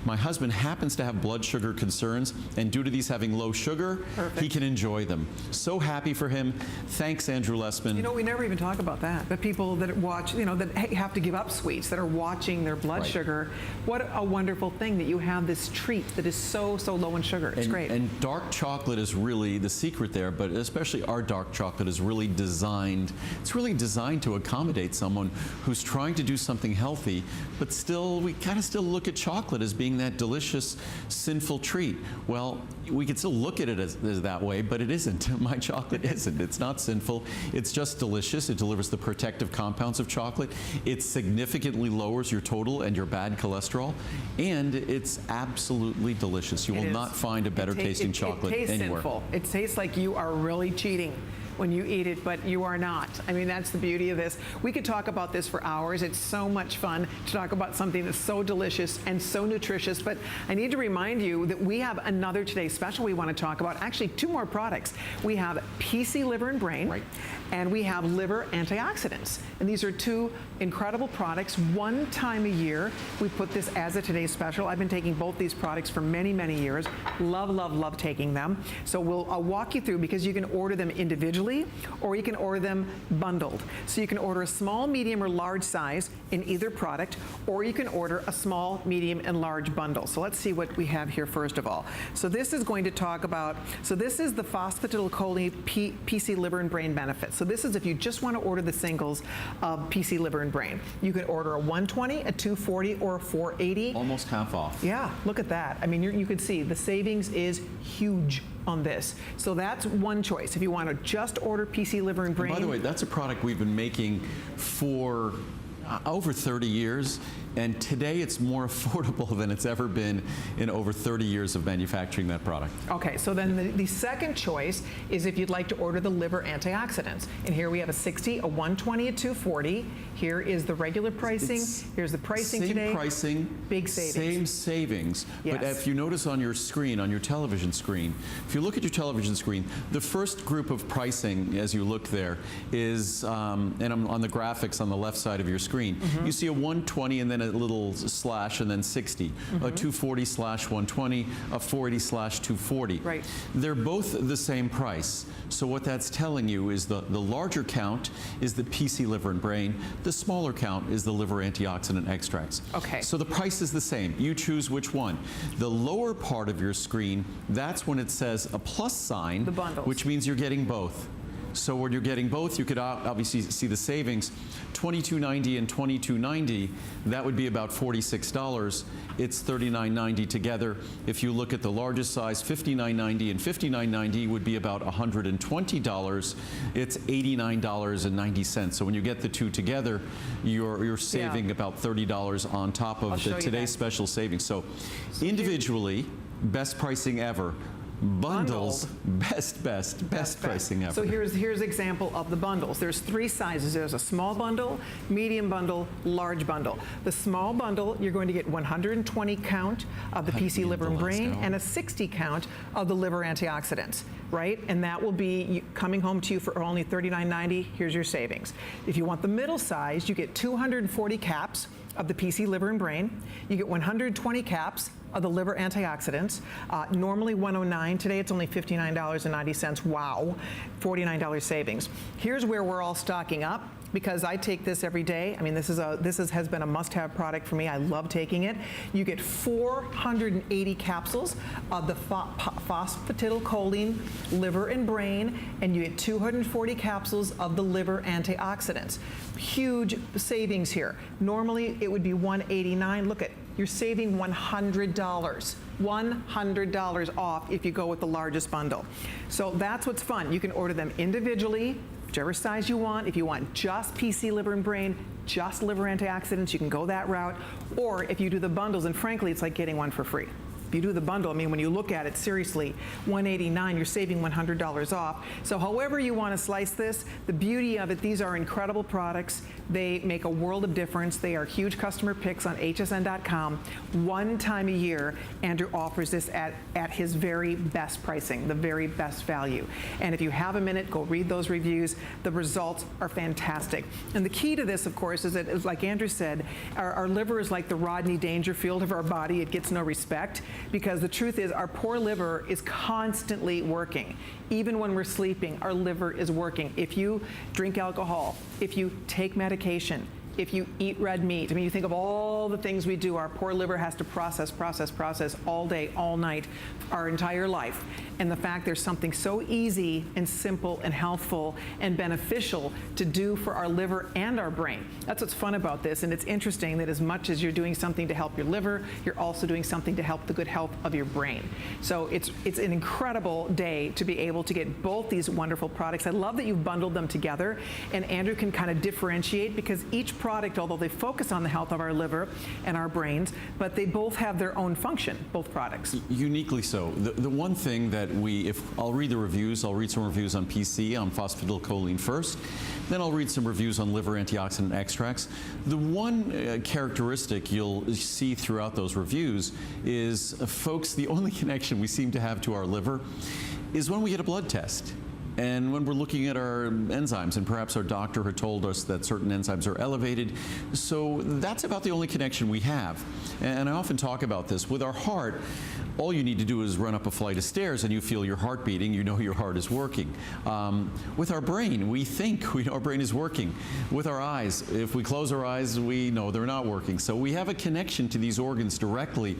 My husband happens to have blood sugar concerns, and due to these having low sugar, he can enjoy them. So happy for him. Thanks, Andrew Lessman. You know, we never even talk about that. The people that watch, you know, that have to give up sweets, that are watching their blood sugar. What a wonderful thing that you have this treat that is so low in sugar. It's great. And dark chocolate is really the secret there, but especially our dark chocolate is really designed, it's really designed to accommodate someone who's trying to do something healthy, but still, we kind of still look at chocolate as being that delicious, sinful treat. Well, we can still look at it as that way, but it isn't. My chocolate isn't. It's not sinful. It's just delicious. It delivers the protective compounds of chocolate. It significantly lowers your total and your bad cholesterol, and it's absolutely delicious. You will not find a better tasting chocolate anywhere. It tastes anywhere. sinful. It tastes like you are really cheating when you eat it, but you are not. I mean, that's the beauty of this. We could talk about this for hours. It's so much fun to talk about something that's so delicious and so nutritious, but I need to remind you that we have another today's special we want to talk about. Actually, two more products. We have PC Liver and Brain, and we have Liver Antioxidants. And these are two incredible products. One time a year, we put this as a today's special. I've been taking both these products for many, many years. Love, love, love taking them. So I'll walk you through, because you can order them individually, or you can order them bundled. So you can order a small, medium, or large size in either product, or you can order a small, medium, and large bundle. So let's see what we have here first of all. So this is going to talk about, so this is the phosphatidylcholine PC Liver and Brain benefits. So this is if you just want to order the singles of PC Liver and Brain. You can order a 120, a 240, or a 480. Almost half off. Yeah, look at that. I mean, you can see the savings is huge on this. So that's one choice if you want to just order PC Liver and Brain. And by the way, that's a product we've been making for over 30 years, and today it's more affordable than it's ever been in over 30 years of manufacturing that product. Okay, so then the second choice is if you'd like to order the liver antioxidants. And here we have a 60, a 120, a 240. Here is the regular pricing. Here's the pricing today. Same pricing, big savings. Same savings. Yes. But if you notice on your screen, on your television screen, if you look at your television screen, the first group of pricing as you look there is, and I'm on the graphics on the left side of your screen, you see a 120 and then a little slash, and then 60. A 240/120, a 480/240. Right. They're both the same price. So what that's telling you is the larger count is the PC liver and brain. The smaller count is the liver antioxidant extracts. Okay. So the price is the same. You choose which one. The lower part of your screen, that's when it says a plus sign, The bundles. which means you're getting both. So when you're getting both, you could obviously see the savings. $22.90 and $22.90, that would be about $46. It's $39.90 together. If you look at the largest size, $59.90 and $59.90 would be about $120. It's $89.90. So when you get the two together, you're saving about $30 on top of today's special savings. So individually, best pricing ever. Bundles, best pricing ever. So here's example of the bundles. There's 3 sizes. There's a small bundle, medium bundle, large bundle. The small bundle, you're going to get 120 count of the PC liver and brain and a 60 count of the liver antioxidants, right? And that will be coming home to you for only $39.90. Here's your savings. If you want the middle size, you get 240 caps of the PC liver and brain. You get 120 caps of the liver antioxidants. Normally $109. Today it's only $59.90. Wow, $49 savings. Here's where we're all stocking up, because I take this every day. I mean, this has been a must-have product for me. I love taking it. You get 480 capsules of the phosphatidylcholine liver and brain, and you get 240 capsules of the liver antioxidants. Huge savings here. Normally it would be $189. Look at, you're saving $100. $100 off if you go with the largest bundle. So that's what's fun. You can order them individually, whichever size you want. If you want just PC liver and brain, just liver antioxidants, you can go that route. Or if you do the bundles, and frankly, it's like getting one for free. If you do the bundle, I mean, when you look at it seriously, $189, you're saving $100 off. So however you want to slice this, the beauty of it, these are incredible products. They make a world of difference. They are huge customer picks on hsn.com. One time a year, Andrew offers this at his very best pricing, the very best value. And if you have a minute, go read those reviews. The results are fantastic. And the key to this, of course, is that, like Andrew said, our liver is like the Rodney Dangerfield of our body. It gets no respect, because the truth is our poor liver is constantly working. Even when we're sleeping, our liver is working. If you drink alcohol, if you take medication, if you eat red meat, I mean, you think of all the things we do, our poor liver has to process all day, all night, our entire life. And the fact there's something so easy and simple and healthful and beneficial to do for our liver and our brain. That's what's fun about this. And it's interesting that as much as you're doing something to help your liver, you're also doing something to help the good health of your brain. So it's an incredible day to be able to get both these wonderful products. I love that you've bundled them together, and Andrew can kind of differentiate, because each product, although they focus on the health of our liver and our brains, but they both have their own function, both products. Uniquely so. The one thing that I'll read the reviews, I'll read some reviews on PC, on phosphatidylcholine first, then I'll read some reviews on liver antioxidant extracts. The one characteristic you'll see throughout those reviews is, folks, the only connection we seem to have to our liver is when we get a blood test. And when we're looking at our enzymes, and perhaps our doctor had told us that certain enzymes are elevated. So that's about the only connection we have. And I often talk about this. With our heart, all you need to do is run up a flight of stairs and you feel your heart beating, you know your heart is working. With our brain, we think we know our brain is working. With our eyes, if we close our eyes, we know they're not working. So we have a connection to these organs directly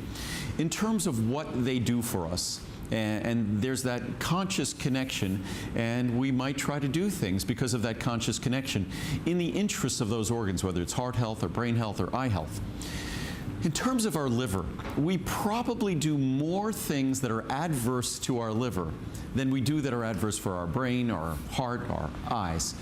in terms of what they do for us. And there's that conscious connection, and we might try to do things because of that conscious connection in the interests of those organs, whether it's heart health or brain health or eye health. In terms of our liver, we probably do more things that are adverse to our liver than we do that are adverse for our brain, our heart, our eyes.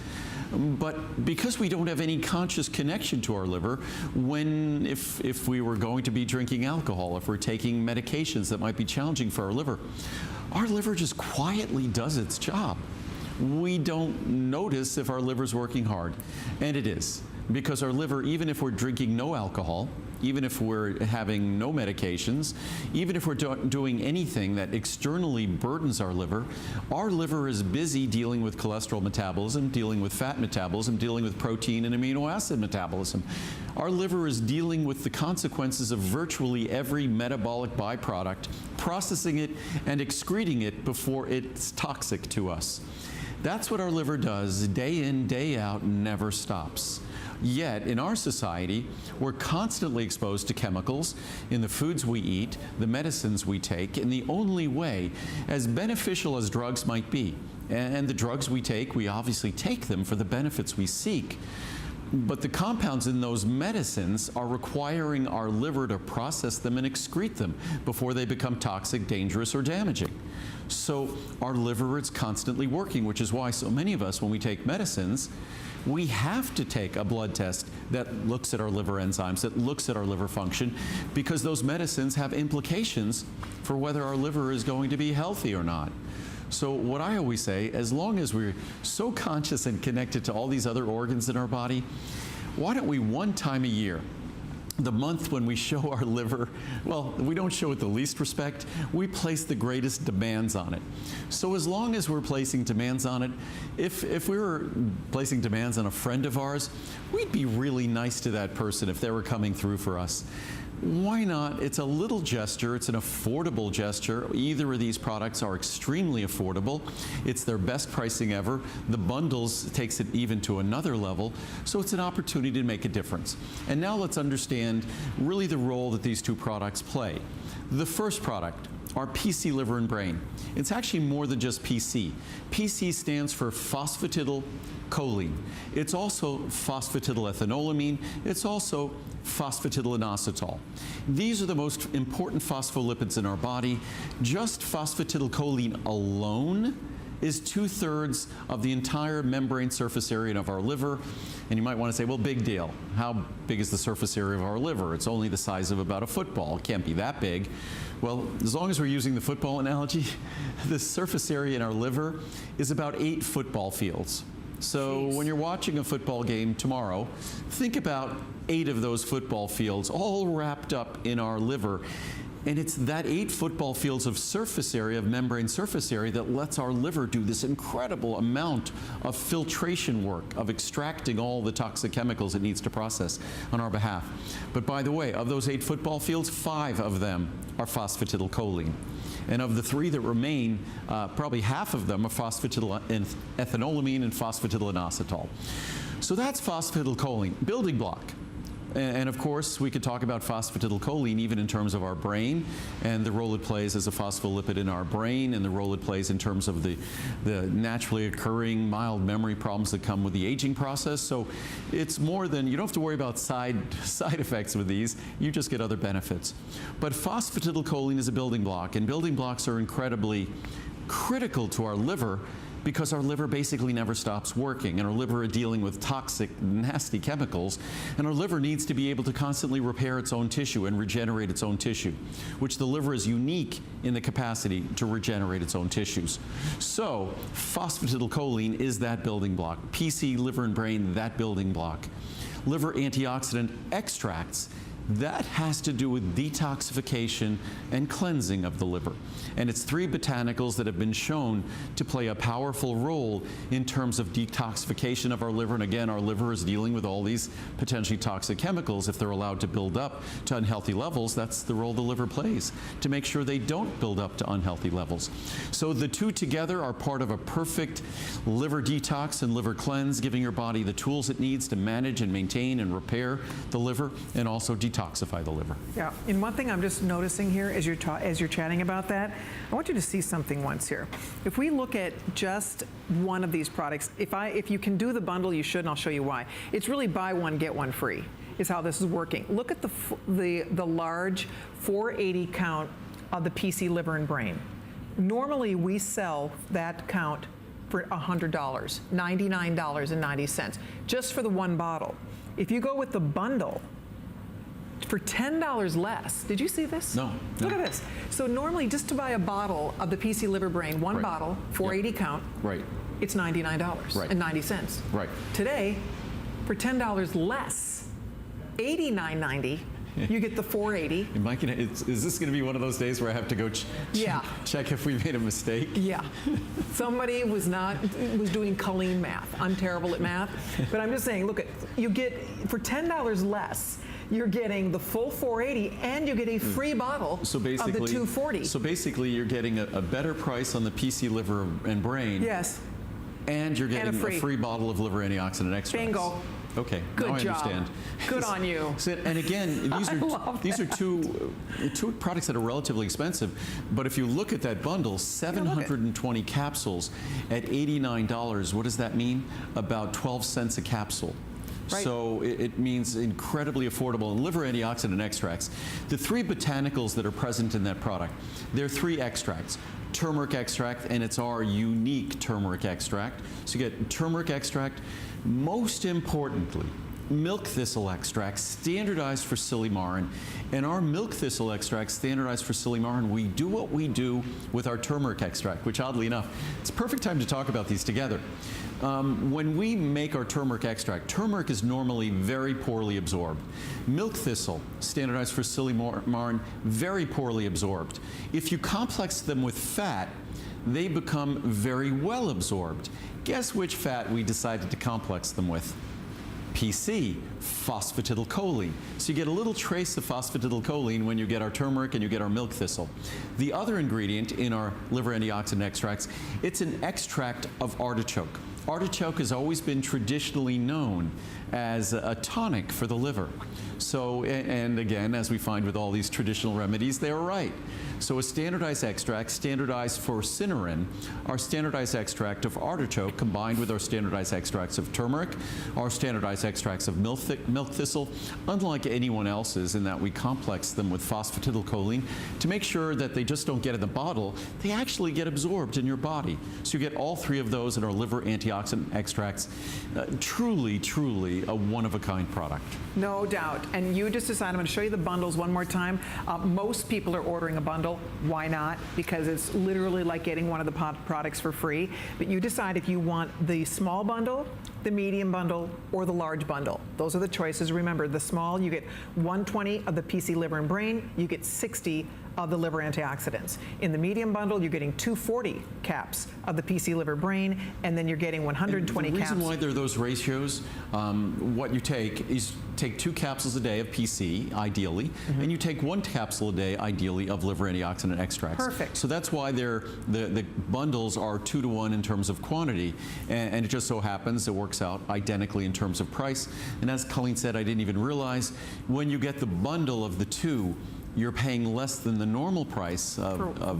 But because we don't have any conscious connection to our liver, if we were going to be drinking alcohol, if we're taking medications that might be challenging for our liver just quietly does its job. We don't notice if our liver's working hard, and it is. because our liver, even if we're drinking no alcohol, even if we're having no medications, even if we're doing anything that externally burdens our liver is busy dealing with cholesterol metabolism, dealing with fat metabolism, dealing with protein and amino acid metabolism. Our liver is dealing with the consequences of virtually every metabolic byproduct, processing it and excreting it before it's toxic to us. That's what our liver does day in, day out, never stops. Yet, in our society, we're constantly exposed to chemicals in the foods we eat, the medicines we take, in the only way, as beneficial as drugs might be. And the drugs we take, we obviously take them for the benefits we seek. But the compounds in those medicines are requiring our liver to process them and excrete them before they become toxic, dangerous, or damaging. So our liver is constantly working, which is why so many of us, when we take medicines, we have to take a blood test that looks at our liver enzymes, that looks at our liver function, because those medicines have implications for whether our liver is going to be healthy or not. So what I always say, as long as we're so conscious and connected to all these other organs in our body, why don't we one time a year, the month when we show our liver, well, we don't show it the least respect, we place the greatest demands on it. So as long as we're placing demands on it, if we were placing demands on a friend of ours, we'd be really nice to that person if they were coming through for us. Why not? It's a little gesture. It's an affordable gesture. Either of these products are extremely affordable. It's their best pricing ever. The bundles takes it even to another level. So it's an opportunity to make a difference. And now let's understand really the role that these two products play. The first product, our PC liver and brain. It's actually more than just PC. PC stands for phosphatidylcholine. It's also phosphatidylethanolamin. It's also phosphatidylinositol. These are the most important phospholipids in our body. Just phosphatidylcholine alone is 2/3 of the entire membrane surface area of our liver. And you might want to say, well, big deal. How big is the surface area of our liver? It's only the size of about a football. It can't be that big. Well, as long as we're using the football analogy, the surface area in our liver is about 8 football fields. So when you're watching a football game tomorrow, think about 8 of those football fields all wrapped up in our liver. And it's that 8 football fields of surface area, of membrane surface area, that lets our liver do this incredible amount of filtration work, of extracting all the toxic chemicals it needs to process on our behalf. But by the way, of those 8 football fields, 5 of them are phosphatidylcholine. And of the 3 that remain, probably half of them are phosphatidylethanolamin and phosphatidylinositol. So that's phosphatidylcholine, building block. And of course, we could talk about phosphatidylcholine even in terms of our brain and the role it plays as a phospholipid in our brain and the role it plays in terms of the naturally occurring mild memory problems that come with the aging process. So it's more than, you don't have to worry about side effects with these, you just get other benefits. But phosphatidylcholine is a building block, and building blocks are incredibly critical to our liver, because our liver basically never stops working, and our liver is dealing with toxic, nasty chemicals, and our liver needs to be able to constantly repair its own tissue and regenerate its own tissue, which the liver is unique in the capacity to regenerate its own tissues. So phosphatidylcholine is that building block. PC, liver and brain, that building block. Liver antioxidant extracts, that has to do with detoxification and cleansing of the liver. And it's 3 botanicals that have been shown to play a powerful role in terms of detoxification of our liver. And again, our liver is dealing with all these potentially toxic chemicals. If they're allowed to build up to unhealthy levels, that's the role the liver plays, to make sure they don't build up to unhealthy levels. So the 2 together are part of a perfect liver detox and liver cleanse, giving your body the tools it needs to manage and maintain and repair the liver, and also detoxify the liver. Yeah, and one thing I'm just noticing here as you're chatting about that, I want you to see something once here. If we look at just one of these products, if you can do the bundle, you should, and I'll show you why. It's really buy one, get one free is how this is working. Look at the large 480 count of the PC liver and brain. Normally we sell that count for $100, $99.90, just for the one bottle. If you go with the bundle, for $10 less. Did you see this? No. Look at this. So normally, just to buy a bottle of the PC liver brain, one bottle, 480 count, right, it's $99.90. Right. Today, for $10 less, $89.90, you get the 480. Is this going to be one of those days where I have to go check if we made a mistake? Yeah. Somebody was doing Colleen math. I'm terrible at math. But I'm just saying, look, you get, for $10 less, you're getting the full 480 and you get a free bottle of the 240. So basically you're getting a better price on the PC liver and brain. Yes. And you're getting a free bottle of liver antioxidant extracts. Bingo. Okay, good now I job. Understand. Good on you. And again, these are two products that are relatively expensive, but if you look at that bundle, 720 capsules at $89, what does that mean? About 12 cents a capsule. Right. So it means incredibly affordable. And liver antioxidant extracts, the 3 botanicals that are present in that product, there are 3 extracts. Turmeric extract, and it's our unique turmeric extract. So you get turmeric extract, most importantly, milk thistle extract, standardized for silymarin. And our milk thistle extract, standardized for silymarin, we do what we do with our turmeric extract, which oddly enough, it's a perfect time to talk about these together. When we make our turmeric extract, turmeric is normally very poorly absorbed. Milk thistle, standardized for silymarin, very poorly absorbed. If you complex them with fat, they become very well absorbed. Guess which fat we decided to complex them with? PC, phosphatidylcholine. So you get a little trace of phosphatidylcholine when you get our turmeric and you get our milk thistle. The other ingredient in our liver antioxidant extracts, it's an extract of artichoke. Artichoke has always been traditionally known as a tonic for the liver. So, and again, as we find with all these traditional remedies, they are right. So a standardized extract, standardized for cynarin, our standardized extract of artichoke combined with our standardized extracts of turmeric, our standardized extracts of milk thistle, unlike anyone else's in that we complex them with phosphatidylcholine to make sure that they just don't get in the bottle, they actually get absorbed in your body. So you get all 3 of those in our liver antioxidant extracts. Truly, truly a one-of-a-kind product. No doubt. And you just decided, I'm going to show you the bundles one more time. Most people are ordering a bundle. Why not? Because it's literally like getting one of the products for free. But you decide if you want the small bundle, the medium bundle, or the large bundle. Those are the choices. Remember, the small, you get 120 of the PC liver and brain. You get 60 of the liver antioxidants. In the medium bundle, you're getting 240 caps of the PC liver brain, and then you're getting 120 caps. The reason why there are those ratios, what you take is take 2 capsules a day of PC, ideally, and you take 1 capsule a day, ideally, of liver antioxidant extracts. Perfect. So that's why the bundles are 2 to 1 in terms of quantity, and it just so happens it works out identically in terms of price. And as Colleen said, I didn't even realize, when you get the bundle of the 2, you're paying less than the normal price of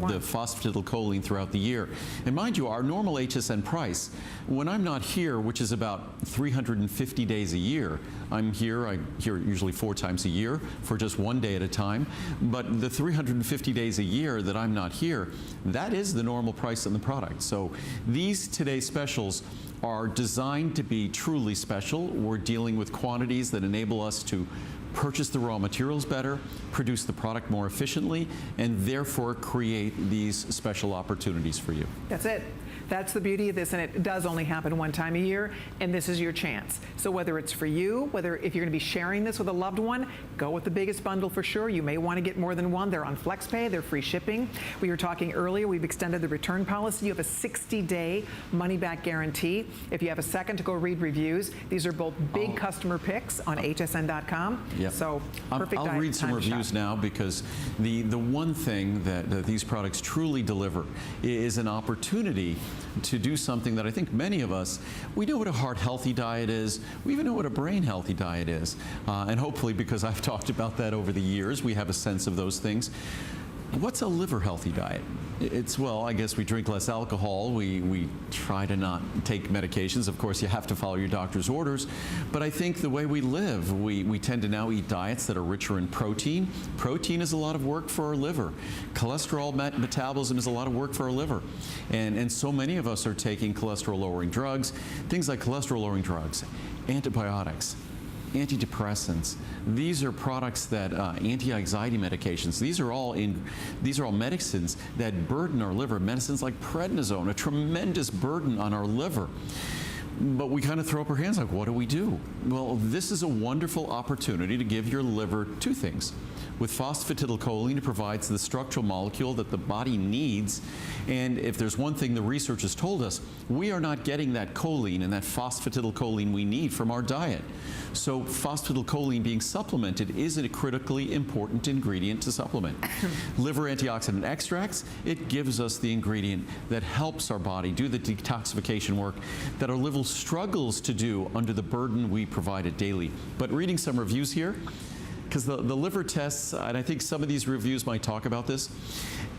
the phosphatidylcholine throughout the year. And mind you, our normal HSN price, when I'm not here, which is about 350 days a year, I'm here usually 4 times a year for just 1 day at a time, but the 350 days a year that I'm not here, that is the normal price on the product. So these today's specials are designed to be truly special. We're dealing with quantities that enable us to purchase the raw materials better, produce the product more efficiently, and therefore create these special opportunities for you. That's it. That's the beauty of this, and it does only happen 1 time a year, and this is your chance. So whether it's for you, whether if you're going to be sharing this with a loved one, go with the biggest bundle for sure. You may want to get more than 1. They're on FlexPay. They're free shipping. We were talking earlier, we've extended the return policy. You have a 60-day money-back guarantee. If you have a second to go read reviews, these are both big customer picks on hsn.com. Yep. So perfect. I'll read some reviews now, because the one thing that these products truly deliver is an opportunity to do something that I think many of us, we know what a heart healthy diet is, we even know what a brain healthy diet is, and hopefully, because I've talked about that over the years, we have a sense of those things. What's a liver healthy diet? It's, well, I guess we drink less alcohol, we try to not take medications. Of course, you have to follow your doctor's orders, but I think the way we live, we tend to now eat diets that are richer in protein. Protein is a lot of work for our liver. Cholesterol metabolism is a lot of work for our liver. And so many of us are taking cholesterol-lowering drugs, things like cholesterol-lowering drugs, antibiotics, antidepressants. These are products that anti-anxiety medications. These are all medicines that burden our liver. Medicines like prednisone, a tremendous burden on our liver. But we kind of throw up our hands like, what do we do? Well, this is a wonderful opportunity to give your liver two things. With phosphatidylcholine, it provides the structural molecule that the body needs. And if there's one thing the research has told us, we are not getting that choline and that phosphatidylcholine we need from our diet. So phosphatidylcholine being supplemented is a critically important ingredient to supplement. Liver antioxidant extracts, it gives us the ingredient that helps our body do the detoxification work that our liver struggles to do under the burden we provide it daily. But reading some reviews here, because the liver tests, and I think some of these reviews might talk about this,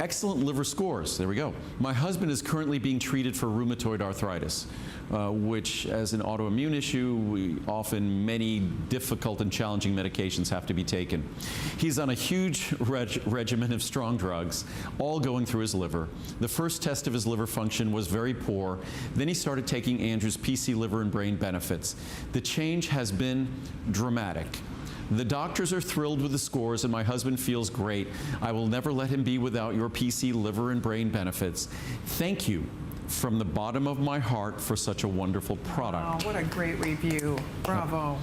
excellent liver scores. There we go. My husband is currently being treated for rheumatoid arthritis, which as an autoimmune issue, often many difficult and challenging medications have to be taken. He's on a huge regimen of strong drugs, all going through his liver. The first test of his liver function was very poor. Then he started taking Andrew's PC Liver and Brain Benefits. The change has been dramatic. The doctors are thrilled with the scores, and my husband feels great. I will never let him be without your PC Liver and Brain Benefits. Thank you from the bottom of my heart for such a wonderful product. Oh, what a great review. Bravo.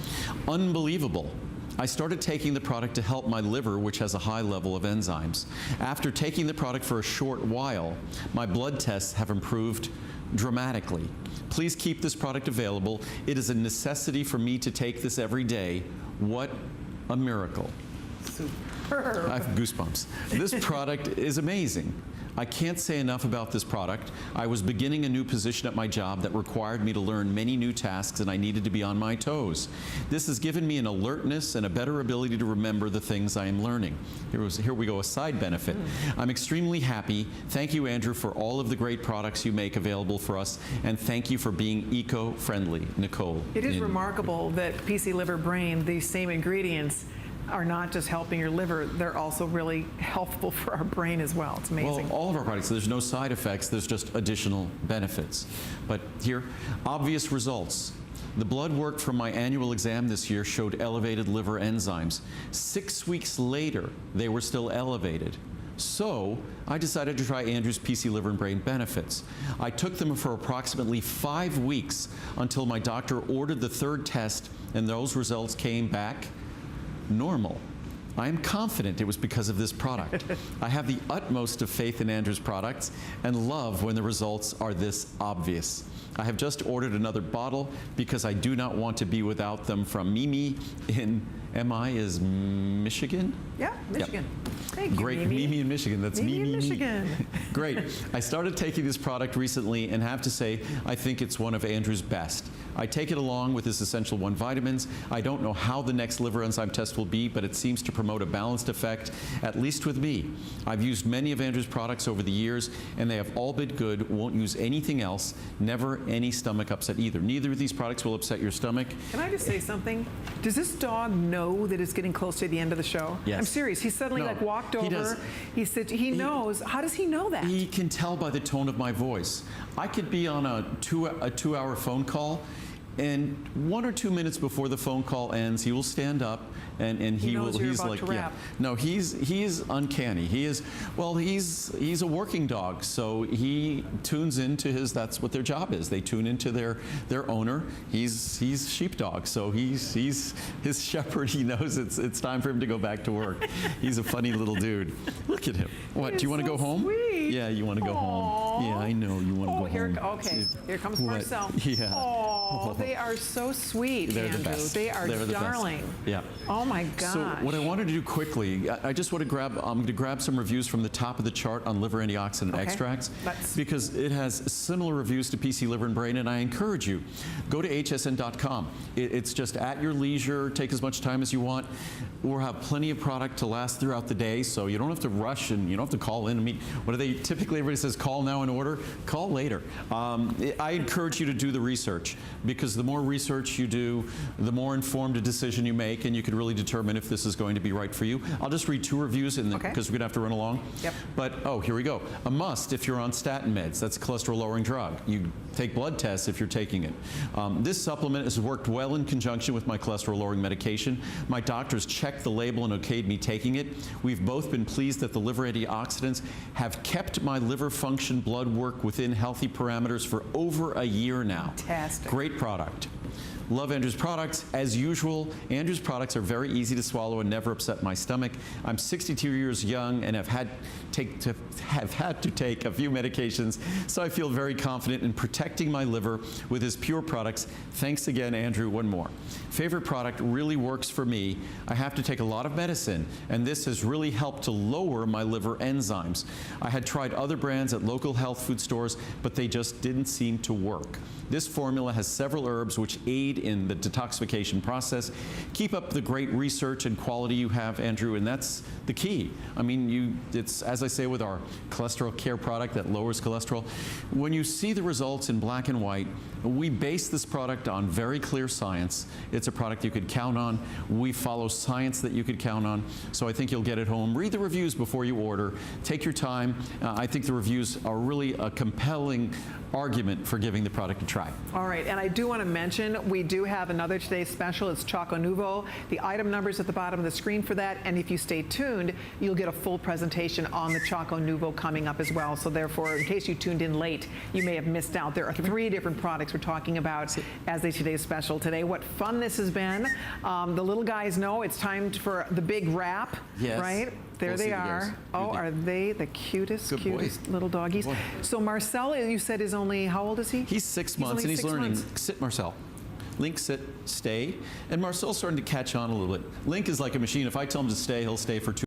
Unbelievable. I started taking the product to help my liver, which has a high level of enzymes. After taking the product for a short while, my blood tests have improved dramatically. Please keep this product available. It is a necessity for me to take this every day. What a miracle. Superb. I have goosebumps. This product is amazing. I can't say enough about this product. I was beginning a new position at my job that required me to learn many new tasks, and I needed to be on my toes. This has given me an alertness and a better ability to remember the things I am learning. Here we go, a side benefit. I'm extremely happy. Thank you, Andrew, for all of the great products you make available for us, and thank you for being eco-friendly. Nicole. It is remarkable that PC Liver Brain, these same ingredients, are not just helping your liver, they're also really helpful for our brain as well. It's amazing. Well, all of our products, there's no side effects, there's just additional benefits. But here, obvious results. The blood work from my annual exam this year showed elevated liver enzymes. 6 weeks later, they were still elevated. So I decided to try Andrew's PC Liver and Brain Benefits. I took them for approximately 5 weeks until my doctor ordered the third test, and those results came back normal. I am confident it was because of this product. I have the utmost of faith in Andrew's products and love when the results are this obvious. I have just ordered another bottle because I do not want to be without them from Mimi in Michigan? Yeah, Michigan. Yep. Thank you, Great, Mimi in Michigan. That's Mimi in Michigan. Great. I started taking this product recently and have to say I think it's one of Andrew's best. I take it along with his Essential 1 vitamins. I don't know how the next liver enzyme test will be, but it seems to promote a balanced effect, at least with me. I've used many of Andrew's products over the years, and they have all been good. Won't use anything else. Never any stomach upset either. Neither of these products will upset your stomach. Can I just say something? Does this dog know that it's getting close to the end of the show? Yes. I'm serious. He suddenly like walked over. He does. He said he knows. How does he know that? He can tell by the tone of my voice. I could be on a two-hour phone call, and 1 or 2 minutes before the phone call ends, he will stand up and he knows will. you're He's about like, to wrap. No, he is uncanny. He is, well, he's a working dog, so he tunes into his. That's what their job is. They tune into their owner. He's sheepdog, so he's his shepherd. He knows it's time for him to go back to work. He's a funny little dude. Look at him. What? Do you want to go home? Sweet. Yeah, you want to go home. Yeah, I know you want to go here, home. okay. Here comes What? Marcel. Yeah. Oh, they are so sweet, They're Andrew. the best. They are They're the darling. best. Yeah. Oh my gosh. So what I wanted to do quickly, I just want to grab. I'm going to grab some reviews from the top of the chart on liver antioxidant extracts, because it has similar reviews to PC Liver and Brain, and I encourage you, go to hsn.com. It's just at your leisure. Take as much time as you want. We'll have plenty of product to last throughout the day, so you don't have to rush and you don't have to call in and meet. What do they typically? Everybody says call now and order. Call later. I encourage you to do the research, because the more research you do, the more informed a decision you make, and you can really determine if this is going to be right for you. I'll just read 2 reviews because we're going to have to run along. Yep. But here we go. A must if you're on statin meds. That's a cholesterol-lowering drug. You take blood tests if you're taking it. This supplement has worked well in conjunction with my cholesterol-lowering medication. My doctors checked the label and okayed me taking it. We've both been pleased that the liver antioxidants have kept my liver function blood work within healthy parameters for over a year now. Fantastic. Great great product. Love Andrew's products. As usual, Andrew's products are very easy to swallow and never upset my stomach. I'm 62 years young and have had to take a few medications, so I feel very confident in protecting my liver with his pure products. Thanks again, Andrew. One more. Favorite product really works for me. I have to take a lot of medicine, and this has really helped to lower my liver enzymes. I had tried other brands at local health food stores, but they just didn't seem to work. This formula has several herbs which aid in the detoxification process. Keep up the great research and quality you have, Andrew, and that's the key. I mean, it's, as I say with our cholesterol care product that lowers cholesterol, when you see the results in black and white, we base this product on very clear science. It's a product you could count on. We follow science that you could count on, so I think you'll get it home. Read the reviews before you order. Take your time. I think the reviews are really a compelling argument for giving the product a try. All right, and I do want to mention we do have another today's special. It's Choco Nuvo. The item number's at the bottom of the screen for that, and if you stay tuned, you'll get a full presentation on the Choco Nuvo coming up as well. So therefore, in case you tuned in late, you may have missed out. There are 3 different products we're talking about as a today's special today. What fun this has been. The little guys know it's time for the big wrap, yes. Right? There they are. Oh, are they the cutest little doggies? Boy. So Marcel, you said, is only, how old is he? He's 6 months, and he's learning. Sit, Marcel. Link, sit, stay. And Marcel's starting to catch on a little bit. Link is like a machine. If I tell him to stay, he'll stay for 2